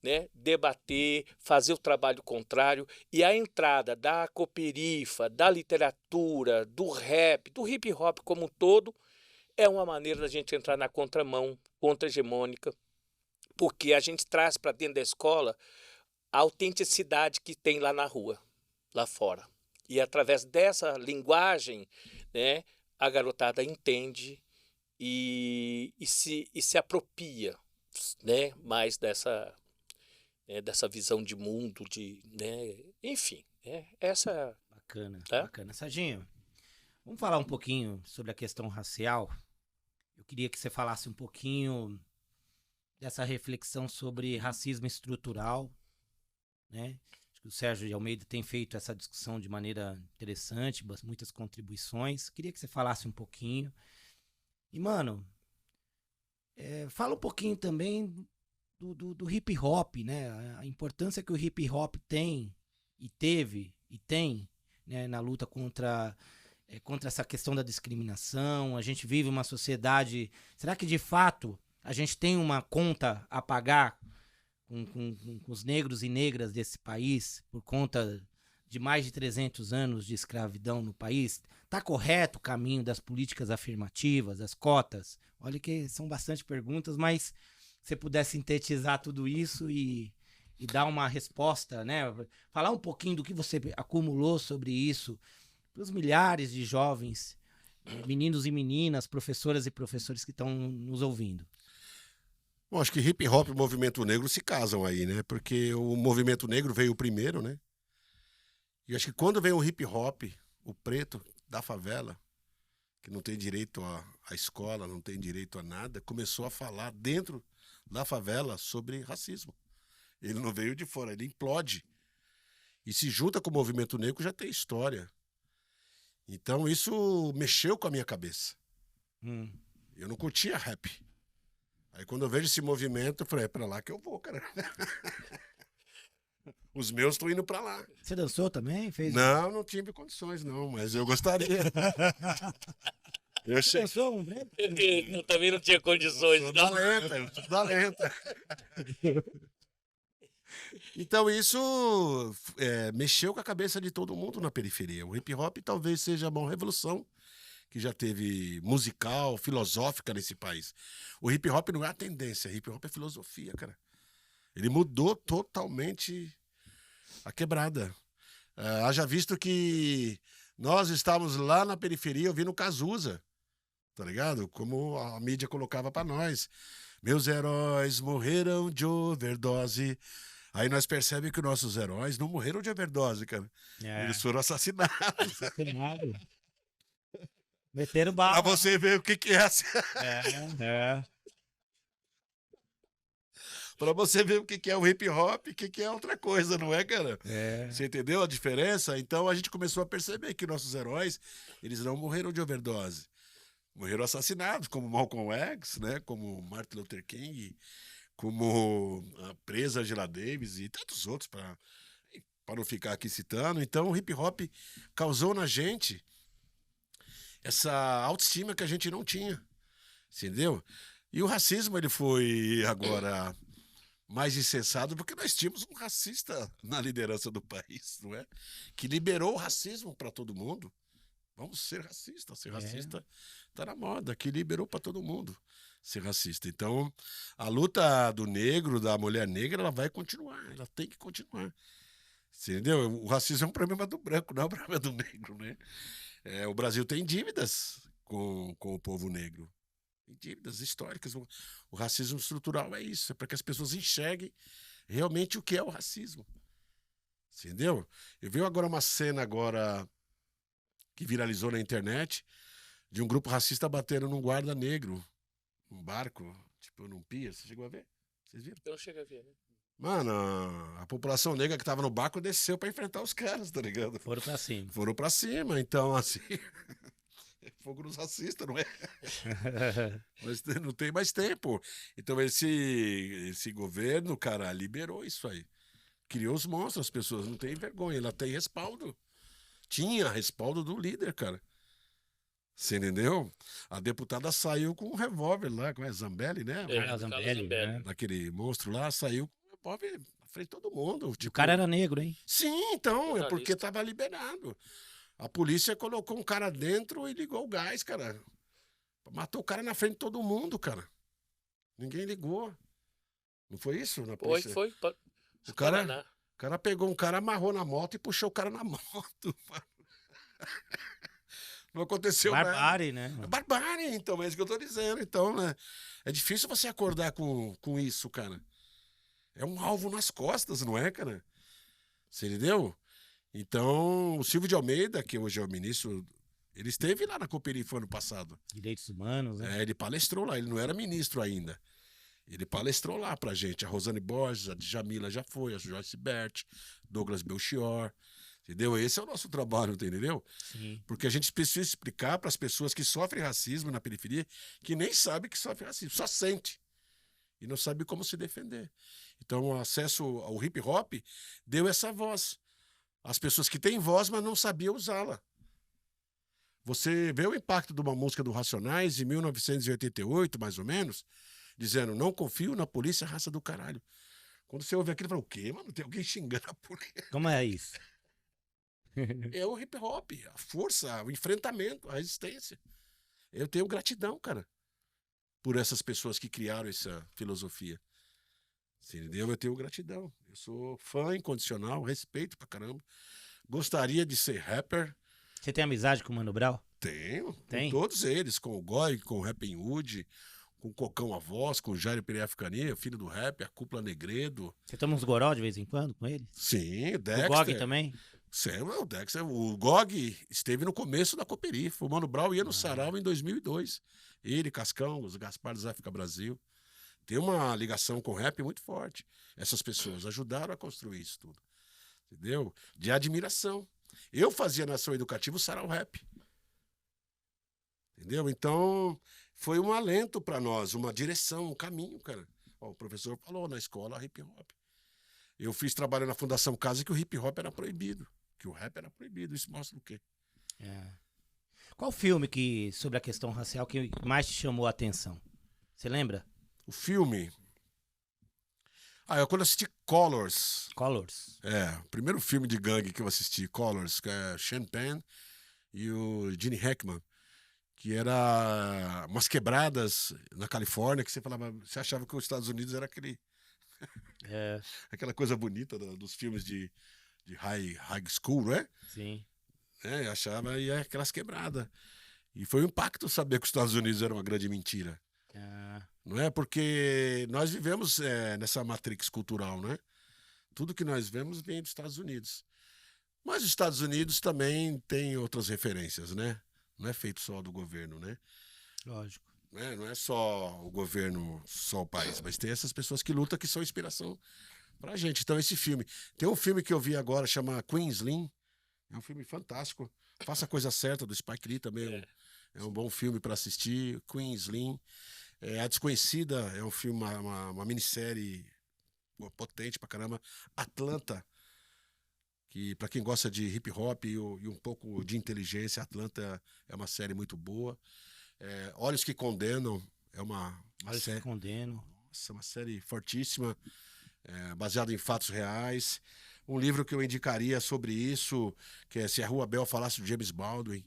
né, debater, fazer o trabalho contrário, e a entrada da Cooperifa, da literatura, do rap, do hip hop como um todo, é uma maneira da gente entrar na contramão, contra-hegemônica, porque a gente traz para dentro da escola a autenticidade que tem lá na rua, lá fora. E através dessa linguagem, né, a garotada entende e se apropria, né, mais dessa visão de mundo, né, enfim, essa... Bacana, Tá? bacana. Serginho, vamos falar um pouquinho sobre a questão racial? Eu queria que você falasse um pouquinho dessa reflexão sobre racismo estrutural, né? Acho que o Sérgio de Almeida tem feito essa discussão de maneira interessante, muitas contribuições. Queria que você falasse um pouquinho. E, mano, fala um pouquinho também do hip hop, né? A importância que o hip hop tem e teve e tem, né, na luta contra essa questão da discriminação? A gente vive uma sociedade... Será que, de fato, a gente tem uma conta a pagar com os negros e negras desse país por conta de mais de 300 anos de escravidão no país? Está correto o caminho das políticas afirmativas, das cotas? Olha que são bastante perguntas, mas se você puder sintetizar tudo isso e dar uma resposta, né? Falar um pouquinho do que você acumulou sobre isso para os milhares de jovens, meninos e meninas, professoras e professores que estão nos ouvindo. Bom, acho que hip hop e o movimento negro se casam aí, né? Porque o movimento negro veio primeiro, né? E acho que quando vem o hip hop, o preto da favela, que não tem direito à escola, não tem direito a nada, começou a falar dentro da favela sobre racismo. Ele não veio de fora, ele implode. E se junta com o movimento negro, já tem história. Então isso mexeu com a minha cabeça. Eu não curtia rap. Aí quando eu vejo esse movimento, eu falei, é pra lá que eu vou, cara. Os meus estão indo pra lá. Você dançou também? Não tive condições, não, mas eu gostaria. Você dançou um breve? Eu também não tinha condições. Eu sou da lenta. Então isso mexeu com a cabeça de todo mundo na periferia. O hip hop talvez seja a maior revolução que já teve musical, filosófica nesse país. O hip hop não é a tendência, hip hop é filosofia, cara. Ele mudou totalmente a quebrada. Haja visto que nós estávamos lá na periferia ouvindo Cazuza, tá ligado? Como a mídia colocava pra nós. Meus heróis morreram de overdose. Aí nós percebemos que nossos heróis não morreram de overdose, cara. Eles foram assassinados. Meteram bala. Pra você ver o que é. Pra você ver o que é o hip hop e o que é outra coisa, não é, cara? Você entendeu a diferença? Então a gente começou a perceber que nossos heróis, eles não morreram de overdose. Morreram assassinados, como Malcolm X, né? Como Martin Luther King, como a presa Angela Davis e tantos outros, para não ficar aqui citando. Então o hip hop causou na gente essa autoestima que a gente não tinha, entendeu? E o racismo, ele foi agora mais incensado porque nós tínhamos um racista na liderança do país, não é? Que liberou o racismo para todo mundo. Vamos ser racistas, ser racista tá na moda, que liberou para todo mundo ser racista. Então, a luta do negro, da mulher negra, ela vai continuar, ela tem que continuar. Entendeu? O racismo é um problema do branco, não é um problema do negro, né? O Brasil tem dívidas com o povo negro. Tem dívidas históricas. O racismo estrutural é isso, é para que as pessoas enxerguem realmente o que é o racismo. Entendeu? Eu vi agora uma cena agora que viralizou na internet de um grupo racista batendo num guarda negro, num barco, tipo num pia. Você chegou a ver? Vocês viram? Eu não cheguei a ver, né? Mano, a população negra que tava no barco desceu pra enfrentar os caras, tá ligado? Foram pra cima. Foram pra cima, então assim... Fogo nos racistas, não é? Mas não tem mais tempo. Então esse governo, cara, liberou isso aí. Criou os monstros, as pessoas não têm vergonha, ela tem respaldo. Tinha respaldo do líder, cara. Você entendeu? A deputada saiu com um revólver lá, com a Zambelli, né? Carla Zambelli, né? Aquele monstro lá, saiu com um revólver na frente de todo mundo. Tipo... O cara era negro, hein? Sim, então, é porque tava liberado. A polícia colocou um cara dentro e ligou o gás, cara. Matou o cara na frente de todo mundo, cara. Ninguém ligou. Não foi isso? Na polícia? Foi. O cara pegou um cara, amarrou na moto e puxou o cara na moto. Não aconteceu nada. Barbárie, né? Barbárie, então, é isso que eu tô dizendo. Então, né? É difícil você acordar com isso, cara. É um alvo nas costas, não é, cara? Você entendeu? Então, o Silvio de Almeida, que hoje é o ministro, ele esteve lá na Cooperifa ano passado. Direitos humanos, né? Ele palestrou lá, ele não era ministro ainda. Ele palestrou lá pra gente. A Rosane Borges, a Djamila já foi, a Joyce Bert, Douglas Belchior. Entendeu? Esse é o nosso trabalho, entendeu? Sim. Porque a gente precisa explicar para as pessoas que sofrem racismo na periferia, que nem sabem que sofrem racismo, só sente. E não sabe como se defender. Então, o acesso ao hip hop deu essa voz As pessoas que têm voz, mas não sabiam usá-la. Você vê o impacto de uma música do Racionais em 1988, mais ou menos, dizendo, não confio na polícia, raça do caralho. Quando você ouve aquilo, fala, o quê, mano? Tem alguém xingando a polícia. Como é isso? É o hip hop, a força, o enfrentamento, a resistência. Eu tenho gratidão, cara, por essas pessoas que criaram essa filosofia. Entendeu? Eu tenho gratidão. Eu sou fã incondicional, respeito pra caramba. Gostaria de ser rapper. Você tem amizade com o Mano Brown? Tenho. Tem? Com todos eles. Com o Goi, com o Rapping Hood, com o Cocão A Voz, com o Jair Pereira Cani, filho do rap, a Cúpula Negredo. Você toma uns goró de vez em quando com ele? Sim, o O Dexter. Gog também? Sim, o Dexter. O Gog esteve no começo da Cooperifa. O Mano Brown ia no Sarau em 2002. Ele, Cascão, os Gaspar dos África Brasil. Tem uma ligação com o rap muito forte. Essas pessoas ajudaram a construir isso tudo. Entendeu? De admiração. Eu fazia na ação educativa o Sarau Rap. Entendeu? Então, foi um alento para nós, uma direção, um caminho, cara. Ó, o professor falou na escola hip hop. Eu fiz trabalho na Fundação Casa que o hip hop era proibido. Que o rap era proibido. Isso mostra o quê? É. Qual filme sobre a questão racial que mais te chamou a atenção? Você lembra? O filme. Quando eu assisti Colors. Colors. O primeiro filme de gangue que eu assisti, Colors, que é Sean Penn e o Gene Hackman, que era umas quebradas na Califórnia que você falava, você achava que os Estados Unidos era aquela coisa bonita dos filmes de high school, né? Sim. Eu achava e aquelas quebradas. E foi um impacto saber que os Estados Unidos era uma grande mentira. Não é? Porque nós vivemos nessa matrix cultural, né? Tudo que nós vemos vem dos Estados Unidos. Mas os Estados Unidos também tem outras referências, né? Não é feito só do governo, né? Lógico. Não é só o governo, só o país, mas tem essas pessoas que lutam que são inspiração pra gente. Então esse filme, tem um filme que eu vi agora, chama Queen Slim, é um filme fantástico. Faça a Coisa Certa, do Spike Lee também, é um bom filme para assistir. Queen Slim, A Desconhecida, é um filme, uma minissérie potente pra caramba. Atlanta, que para quem gosta de hip hop e um pouco de inteligência, Atlanta é uma série muito boa. Olhos que Condenam é uma série. Nossa, uma série fortíssima, baseada em fatos reais. Um livro que eu indicaria sobre isso, que é Se a Rua Bel Falasse do James Baldwin.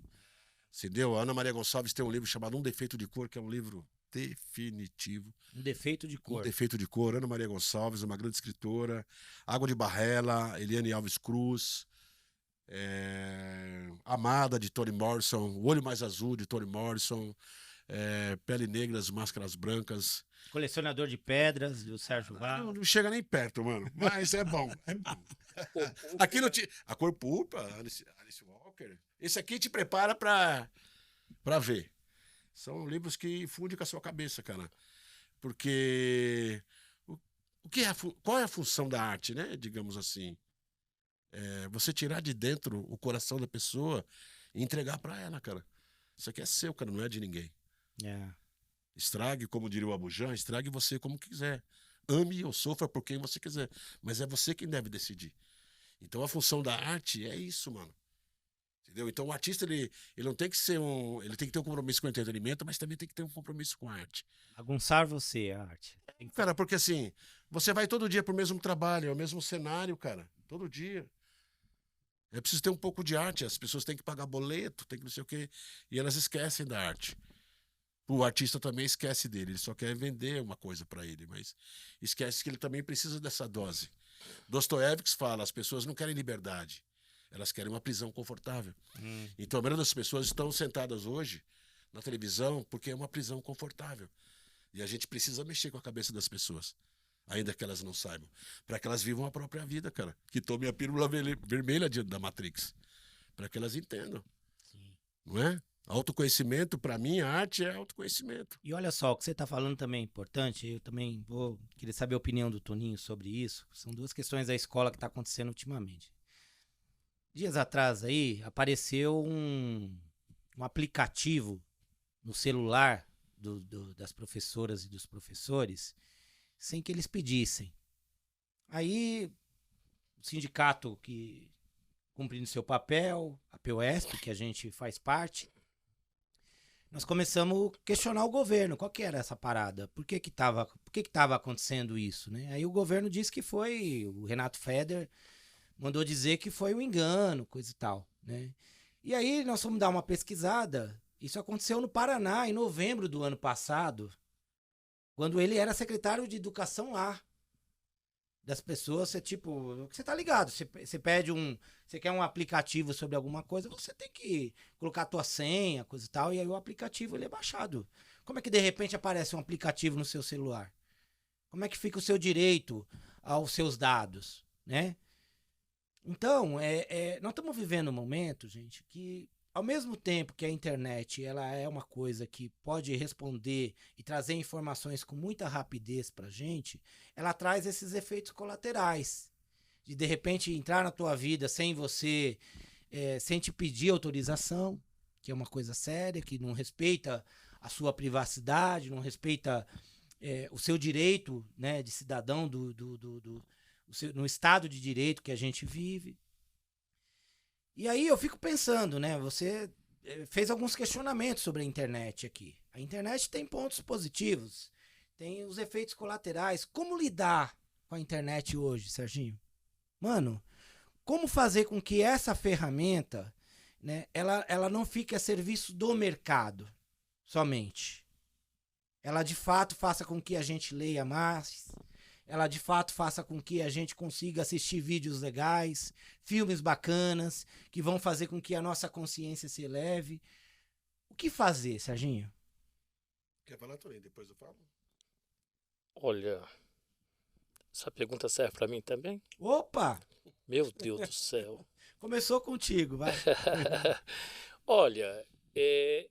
Entendeu? A Ana Maria Gonçalves tem um livro chamado Um Defeito de Cor, que é um livro definitivo. Um Defeito de Cor. Um Defeito de Cor. Ana Maria Gonçalves, uma grande escritora. Água de Barrela, Eliane Alves Cruz. Amada, de Toni Morrison. O Olho Mais Azul, de Toni Morrison. Pele Negras, Máscaras Brancas. Colecionador de Pedras, do Sérgio Vaz. Não chega nem perto, mano. Mas é bom. Aqui no A Cor Púrpura, Alice Walker. Esse aqui te prepara pra ver. São livros que fundem com a sua cabeça, cara. Porque qual é a função da arte, né? Digamos assim. Você tirar de dentro o coração da pessoa e entregar pra ela, cara. Isso aqui é seu, cara, não é de ninguém. Estrague, como diria o Abujan, estrague você como quiser. Ame ou sofra por quem você quiser. Mas é você quem deve decidir. Então a função da arte é isso, mano. Entendeu? Então o artista, ele não tem que ser ele tem que ter um compromisso com o entretenimento, mas também tem que ter um compromisso com a arte. Aguçar você, a arte. Cara, porque assim, você vai todo dia pro mesmo trabalho, é o mesmo cenário, cara. Todo dia. É preciso ter um pouco de arte. As pessoas têm que pagar boleto, tem que não sei o quê. E elas esquecem da arte. O artista também esquece dele. Ele só quer vender uma coisa para ele, mas esquece que ele também precisa dessa dose. Dostoiévski fala, as pessoas não querem liberdade. Elas querem uma prisão confortável. Então a maioria das pessoas estão sentadas hoje na televisão porque é uma prisão confortável. E a gente precisa mexer com a cabeça das pessoas. Ainda que elas não saibam. Para que elas vivam a própria vida, cara. Que tomem a pílula vermelha da Matrix. Para que elas entendam. Sim. Não é? Autoconhecimento, para mim, a arte é autoconhecimento. E olha só, o que você está falando também é importante. Eu também vou querer saber a opinião do Toninho sobre isso. São duas questões da escola que está acontecendo ultimamente. Dias atrás aí, apareceu um aplicativo no celular das professoras e dos professores sem que eles pedissem. Aí, o sindicato que cumprindo seu papel, a POESP, que a gente faz parte, nós começamos a questionar o governo. Qual que era essa parada? Por que tava acontecendo isso, né? Aí o governo disse que foi, o Renato Feder mandou dizer que foi um engano, coisa e tal, né? E aí nós fomos dar uma pesquisada. Isso aconteceu no Paraná, em novembro do ano passado, quando ele era secretário de educação lá. Das pessoas, você tá ligado, você pede você quer um aplicativo sobre alguma coisa, você tem que colocar a tua senha, coisa e tal, e aí o aplicativo ele é baixado. Como é que de repente aparece um aplicativo no seu celular? Como é que fica o seu direito aos seus dados, né? Então, nós estamos vivendo um momento, gente, que ao mesmo tempo que a internet ela é uma coisa que pode responder e trazer informações com muita rapidez pra gente, ela traz esses efeitos colaterais. De repente entrar na tua vida sem você, sem te pedir autorização, que é uma coisa séria, que não respeita a sua privacidade, não respeita o seu direito, né, de cidadão no estado de direito que a gente vive. E aí eu fico pensando, né? Você fez alguns questionamentos sobre a internet aqui. A internet tem pontos positivos, tem os efeitos colaterais. Como lidar com a internet hoje, Serginho? Mano, como fazer com que essa ferramenta, né, ela não fique a serviço do mercado somente? Ela de fato faça com que a gente leia mais, ela de fato faça com que a gente consiga assistir vídeos legais, filmes bacanas, que vão fazer com que a nossa consciência se eleve. O que fazer, Serginho? Quer falar, Toninho? Depois eu falo. Olha, essa pergunta serve para mim também? Opa! Meu Deus do céu. Começou contigo, vai. Olha,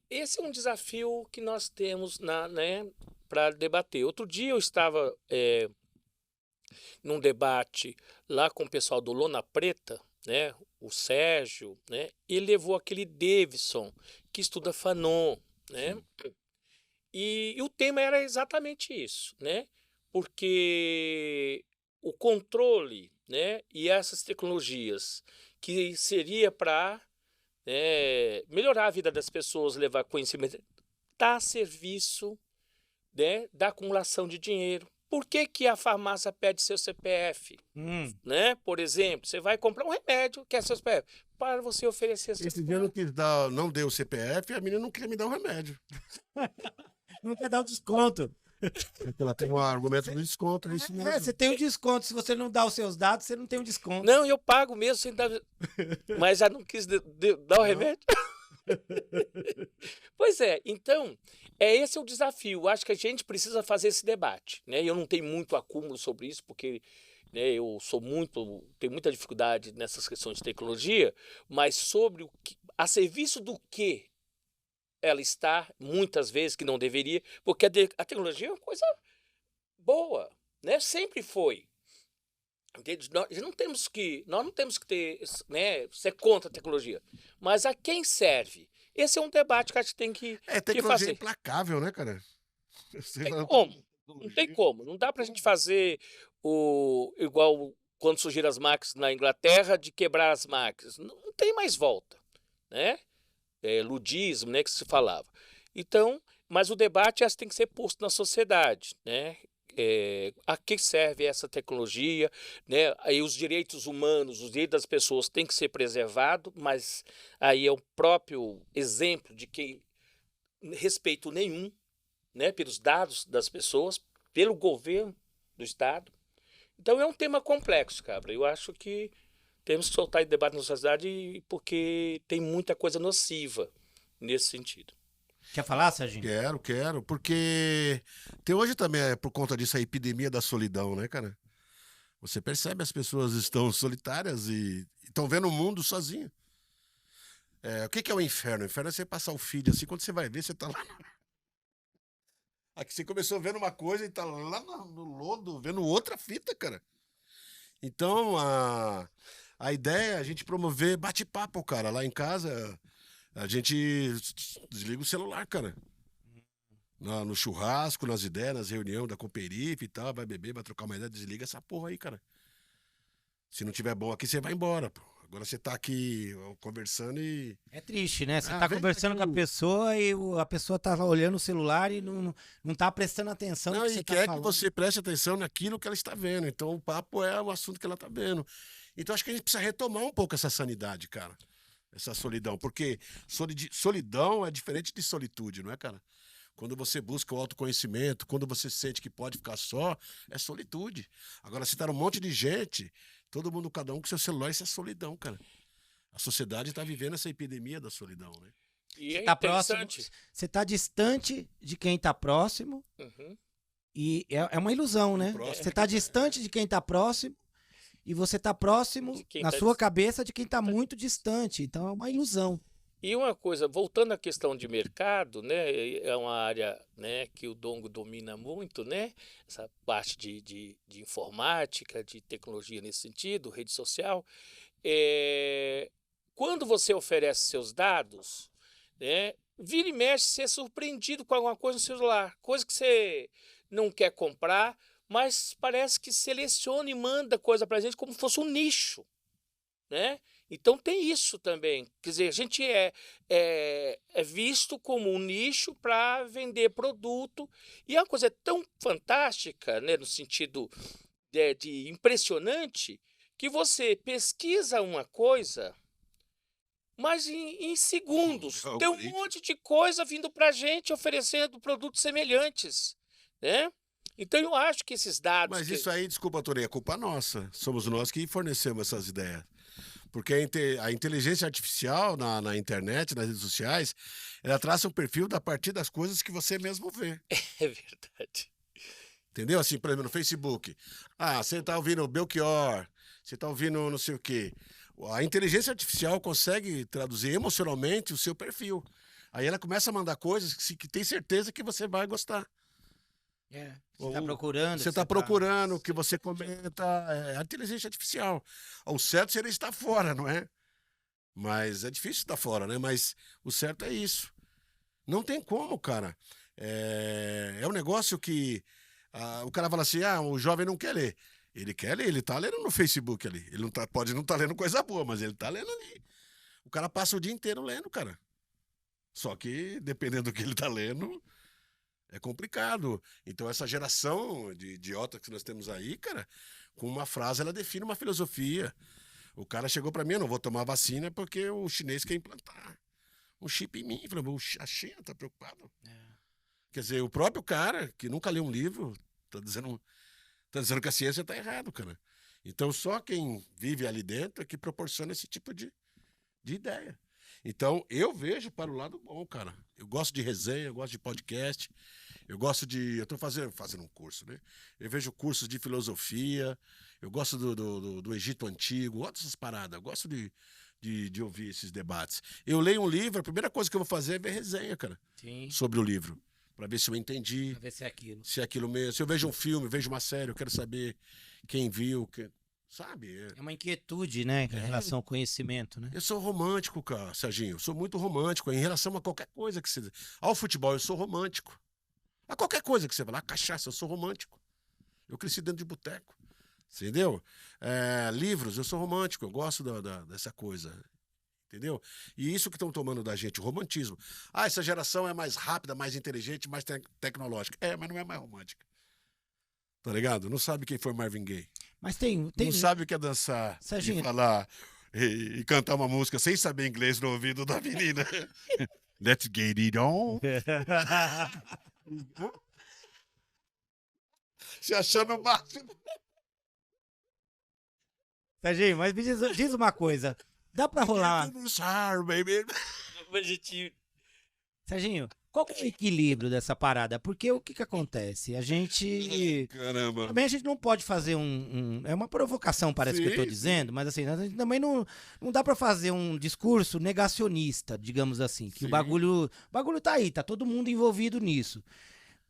esse é um desafio que nós temos né, para debater. Outro dia eu estava num debate lá com o pessoal do Lona Preta, né, o Sérgio, né, e levou aquele Davidson, que estuda Fanon, né, e o tema era exatamente isso, né, porque o controle, né, e essas tecnologias que seria para melhorar a vida das pessoas, levar conhecimento, está a serviço, né, da acumulação de dinheiro. Por que a farmácia pede seu CPF? Né? Por exemplo, você vai comprar um remédio, quer seu CPF, para você oferecer seu Esse dia eu não quis dar, não dei o CPF e a menina não queria me dar o remédio. Não quer dar o desconto. Porque ela tem um argumento do desconto, é isso mesmo. Você tem um desconto. Se você não dá os seus dados, você não tem um desconto. Não, eu pago mesmo sem dar. Mas já não quis dar o remédio. Pois é, então, esse é o desafio. Acho que a gente precisa fazer esse debate, né? Eu não tenho muito acúmulo sobre isso, porque né, eu tenho muita dificuldade nessas questões de tecnologia, mas sobre a serviço do que ela está, muitas vezes que não deveria, porque a tecnologia é uma coisa boa, né? Sempre foi. Nós não temos que ter, né, ser contra a tecnologia, mas a quem serve? Esse é um debate que a gente tem que tecnologia fazer. implacável, né, cara? Não tem como. Não dá pra gente fazer igual quando surgiram as máquinas na Inglaterra, de quebrar as máquinas. Não tem mais volta, né? Ludismo, né, que se falava. Então, mas o debate tem que ser posto na sociedade, né? A que serve essa tecnologia, né? Aí os direitos humanos, os direitos das pessoas têm que ser preservados, mas aí é o próprio exemplo de que respeito nenhum, né, pelos dados das pessoas, pelo governo do Estado. Então é um tema complexo, cabra. Eu acho que temos que soltar esse debate na sociedade porque tem muita coisa nociva nesse sentido. Quer falar, Serginho? Quero, porque tem hoje também, por conta disso, a epidemia da solidão, né, cara? Você percebe as pessoas estão solitárias e estão vendo o mundo sozinho. O que é o inferno? O inferno é você passar o feed assim, quando você vai ver, você tá lá. Aqui você começou vendo uma coisa e tá lá no lodo, vendo outra fita, cara. Então, a ideia é a gente promover bate-papo, cara. Lá em casa, a gente desliga o celular, cara. No churrasco, nas ideias, nas reuniões da Cooperife e tal, vai beber, vai trocar uma ideia, desliga essa porra aí, cara. Se não tiver bom aqui, você vai embora, pô. Agora você tá aqui conversando e... É triste, né? Você Ah, tá vem conversando com a aqui. pessoa e a pessoa tá olhando o celular e não tá prestando atenção no Não, que e você tá quer que falando. você preste atenção naquilo que ela está vendo. Então o papo é o assunto que ela está vendo. Então acho que a gente precisa retomar um pouco essa sanidade, cara. Essa solidão. Porque solidão é diferente de solitude, não é, cara? Quando você busca o autoconhecimento, quando você sente que pode ficar só, é solitude. Agora, se tá um monte de gente, todo mundo, cada um com seu celular, isso é solidão, cara. A sociedade está vivendo essa epidemia da solidão, né? E é Tá próximo, interessante. você tá distante de quem tá próximo Uhum. e é uma ilusão, né? Próximo. Você tá distante de quem tá próximo e você tá próximo De quem na tá sua dis- cabeça de quem tá muito distante. Então é uma ilusão. E uma coisa, voltando à questão de mercado, né, é uma área, né, que o Dongo domina muito, né, essa parte de informática, de tecnologia nesse sentido, rede social. Quando você oferece seus dados, né, vira e mexe, você é surpreendido com alguma coisa no celular, coisa que você não quer comprar, mas parece que seleciona e manda coisa para a gente como se fosse um nicho, né? Então tem isso também. Quer dizer, a gente é visto como um nicho para vender produto. E é uma coisa tão fantástica, né, no sentido de impressionante, que você pesquisa uma coisa, mas em segundos É o tem um algoritmo. monte de coisa vindo para a gente oferecendo produtos semelhantes, né? Então eu acho que esses dados... Mas que- isso aí, desculpa, Torei, é culpa nossa. Somos nós que fornecemos essas ideias. Porque a inteligência artificial na internet, nas redes sociais, ela traça um perfil a partir das coisas que você mesmo vê. É verdade. Entendeu? Assim, por exemplo, no Facebook. Ah, você tá ouvindo o Belchior, você tá ouvindo não sei o quê. A inteligência artificial consegue traduzir emocionalmente o seu perfil. Aí ela começa a mandar coisas que tem certeza que você vai gostar. Você tá procurando. Você está procurando, o que você comenta, é a inteligência artificial. O certo seria estar fora, não é? Mas é difícil estar fora, né? Mas o certo é isso. Não tem como, cara. É um negócio que o cara fala assim, o jovem não quer ler. Ele quer ler, ele tá lendo no Facebook ali. Ele não tá, pode não estar lendo coisa boa, mas ele tá lendo ali. O cara passa o dia inteiro lendo, cara. Só que, dependendo do que ele tá lendo, é complicado. Então, essa geração de idiota que nós temos aí, cara, com uma frase, ela define uma filosofia. O cara chegou pra mim, eu não vou tomar vacina porque o chinês quer implantar um chip em mim. Eu falei, a China tá preocupado. Quer dizer, o próprio cara, que nunca leu um livro, tá dizendo que a ciência tá errado, cara. Então, só quem vive ali dentro é que proporciona esse tipo de ideia. Então, eu vejo para o lado bom, cara. Eu gosto de resenha, eu gosto de podcast, eu gosto de... Eu estou fazendo um curso, né? Eu vejo cursos de filosofia, eu gosto do Egito Antigo, gosto dessas paradas, eu gosto de ouvir esses debates. Eu leio um livro, a primeira coisa que eu vou fazer é ver resenha, cara, Sim, sobre o livro, para ver se eu entendi, pra ver se é aquilo. se é aquilo mesmo. Se eu vejo um filme, vejo uma série, eu quero saber quem viu, sabe? É uma inquietude, né, em relação ao conhecimento, né? Eu sou romântico, cara, Serginho. Eu sou muito romântico em relação a qualquer coisa que você... Ao futebol, eu sou romântico. A qualquer coisa que você falar, cachaça, eu sou romântico. Eu cresci dentro de boteco. Entendeu? Livros, eu sou romântico. Eu gosto dessa coisa. Entendeu? E isso que estão tomando da gente, o romantismo. Essa geração é mais rápida, mais inteligente, mais tecnológica. Mas não é mais romântica. Tá ligado? Não sabe quem foi Marvin Gaye. Mas tem Não sabe o que é dançar Serginho. e falar e cantar uma música sem saber inglês no ouvido da menina. Let's get it on. Se achando o máximo. Serginho, mas me diz uma coisa. Dá pra rolar... Baby. A gente Serginho, qual que é o equilíbrio dessa parada? Porque o que acontece? A gente... Caramba. Também a gente não pode fazer É uma provocação, parece que eu tô Sim, dizendo, mas assim, a gente também não dá pra fazer um discurso negacionista, digamos assim, que Sim. o bagulho tá aí, tá todo mundo envolvido nisso.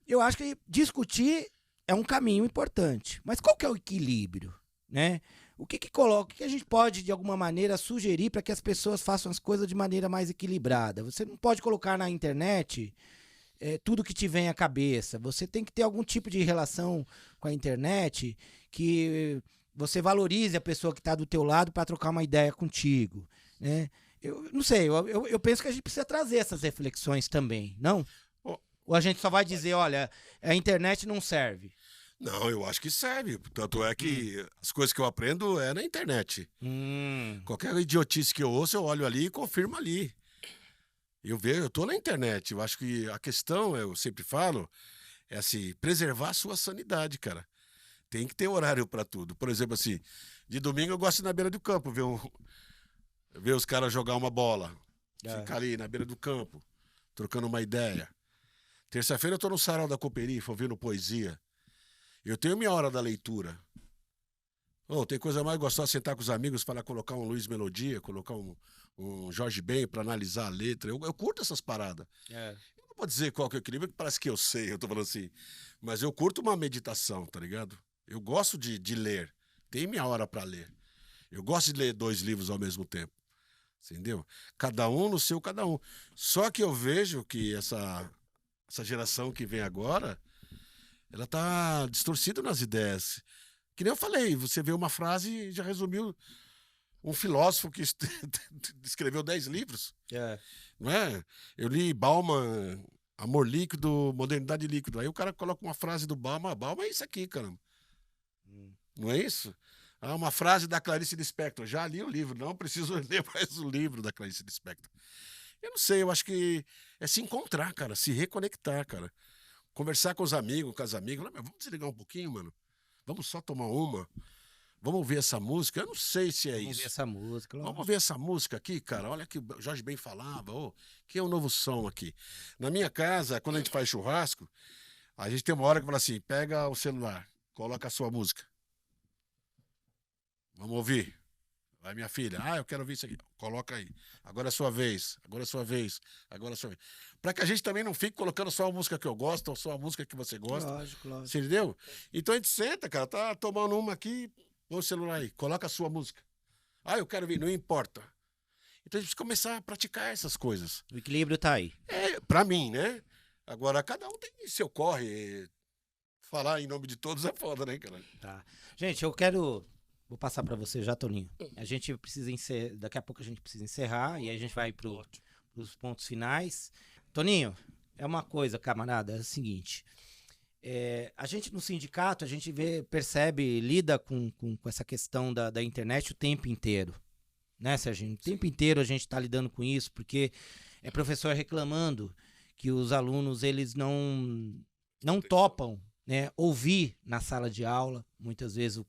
Eu acho que discutir é um caminho importante, mas qual que é o equilíbrio, né? O que a gente pode, de alguma maneira, sugerir para que as pessoas façam as coisas de maneira mais equilibrada? Você não pode colocar na internet tudo que te vem à cabeça. Você tem que ter algum tipo de relação com a internet que você valorize a pessoa que está do teu lado para trocar uma ideia contigo, né? Eu não sei, eu penso que a gente precisa trazer essas reflexões também, não? Ou a gente só vai dizer, olha, a internet não serve? Não, eu acho que serve. Tanto é que as coisas que eu aprendo é na internet. Qualquer idiotice que eu ouço, eu olho ali e confirmo ali. Eu vejo, eu tô na internet. Eu acho que a questão, eu sempre falo, é assim, preservar a sua sanidade, cara. Tem que ter horário para tudo. Por exemplo, assim, de domingo eu gosto de ir na beira do campo, ver os caras jogar uma bola. Ficar ali na beira do campo, trocando uma ideia. Terça-feira eu tô no sarau da Cooperifa, ouvindo poesia. Eu tenho minha hora da leitura. Tem coisa mais gostosa, sentar com os amigos para colocar um Luiz Melodia, colocar um Jorge Ben para analisar a letra. Eu curto essas paradas. Eu não vou dizer qual que é o equilíbrio, que parece que eu sei, eu tô falando assim. Mas eu curto uma meditação, tá ligado? Eu gosto de ler. Tem minha hora para ler. Eu gosto de ler 2 livros ao mesmo tempo. Entendeu? Cada um no seu, cada um. Só que eu vejo que essa geração que vem agora, ela tá distorcida nas ideias. Que nem eu falei, você vê uma frase e já resumiu um filósofo que escreveu 10 livros. Não é? Eu li Bauman, Amor Líquido, Modernidade Líquida. Aí o cara coloca uma frase do Bauman. Bauman é isso aqui, caramba. Não é isso? Uma frase da Clarice Lispector. Já li o livro, não preciso ler mais o livro da Clarice Lispector. Eu não sei, eu acho que é se encontrar, cara, se reconectar, cara. Conversar com os amigos, com as amigas. Vamos desligar um pouquinho, mano? Vamos só tomar uma? Vamos ouvir essa música? Eu não sei se é isso. Vamos ouvir essa música. Vamos ouvir essa música aqui, cara. Olha que o Jorge Ben falava. Que é um novo som aqui. Na minha casa, quando a gente faz churrasco, a gente tem uma hora que fala assim, pega o celular, coloca a sua música. Vamos ouvir. Vai, minha filha. Eu quero ouvir isso aqui. Coloca aí. Agora é sua vez. Agora é sua vez. Agora é sua vez. Pra que a gente também não fique colocando só a música que eu gosto ou só a música que você gosta. Lógico. Você entendeu? Então a gente senta, cara. Tá tomando uma aqui. Põe o celular aí. Coloca a sua música. Eu quero ouvir. Não importa. Então a gente precisa começar a praticar essas coisas. O equilíbrio tá aí. Pra mim, né? Agora, cada um tem seu corre. Falar em nome de todos é foda, né, cara? Tá. Gente, vou passar para você já, Toninho. A gente precisa encerrar, daqui a pouco a gente precisa encerrar e aí a gente vai pros pontos finais. Toninho, é uma coisa, camarada, é o seguinte. A gente no sindicato, a gente percebe, lida com essa questão da internet o tempo inteiro. Né, Serginho? O tempo inteiro a gente está lidando com isso, porque é professor reclamando que os alunos eles não topam, né, ouvir na sala de aula, muitas vezes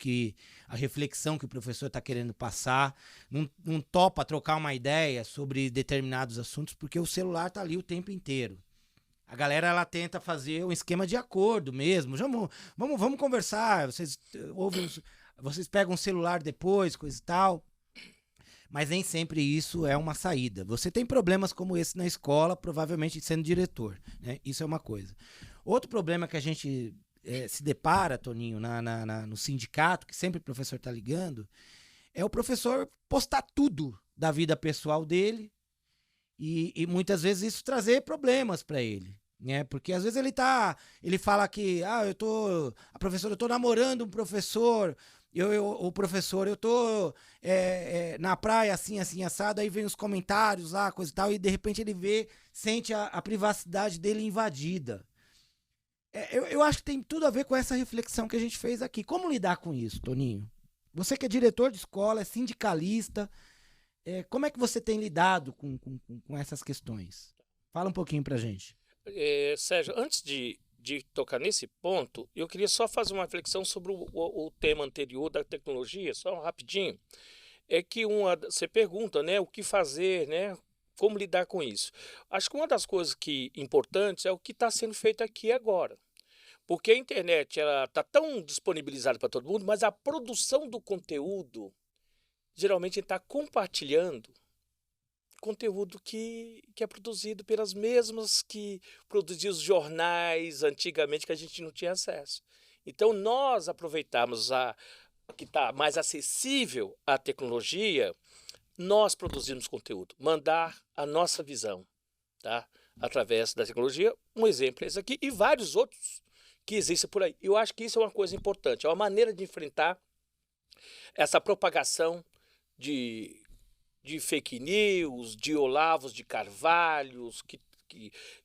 a reflexão que o professor está querendo passar, não topa trocar uma ideia sobre determinados assuntos, porque o celular está ali o tempo inteiro. A galera ela tenta fazer um esquema de acordo mesmo. Vamos conversar, vocês pegam o celular depois, coisa e tal. Mas nem sempre isso é uma saída. Você tem problemas como esse na escola, provavelmente sendo diretor, né? Isso é uma coisa. Outro problema que a gente se depara, Toninho, no sindicato, que sempre o professor está ligando, é o professor postar tudo da vida pessoal dele e muitas vezes isso trazer problemas para ele. Né? Porque às vezes ele fala que eu tô namorando um professor, o professor, eu tô na praia assim, assado, aí vem os comentários lá, coisa e tal, e de repente ele sente a privacidade dele invadida. Eu acho que tem tudo a ver com essa reflexão que a gente fez aqui. Como lidar com isso, Toninho? Você que é diretor de escola, é sindicalista, como é que você tem lidado com essas questões? Fala um pouquinho pra gente. Sérgio, antes de tocar nesse ponto, eu queria só fazer uma reflexão sobre o tema anterior da tecnologia, só rapidinho. É que você pergunta, né, o que fazer, né, como lidar com isso. Acho que uma das coisas importantes é o que está sendo feito aqui agora. Porque a internet está tão disponibilizada para todo mundo, mas a produção do conteúdo, geralmente está compartilhando conteúdo que é produzido pelas mesmas que produziam os jornais antigamente, que a gente não tinha acesso. Então, nós aproveitamos que está mais acessível à tecnologia, nós produzimos conteúdo, mandar a nossa visão, tá? Através da tecnologia. Um exemplo é esse aqui e vários outros que existem por aí. Eu acho que isso é uma coisa importante, é uma maneira de enfrentar Essa propagação de, de fake news, de Olavos de Carvalhos, que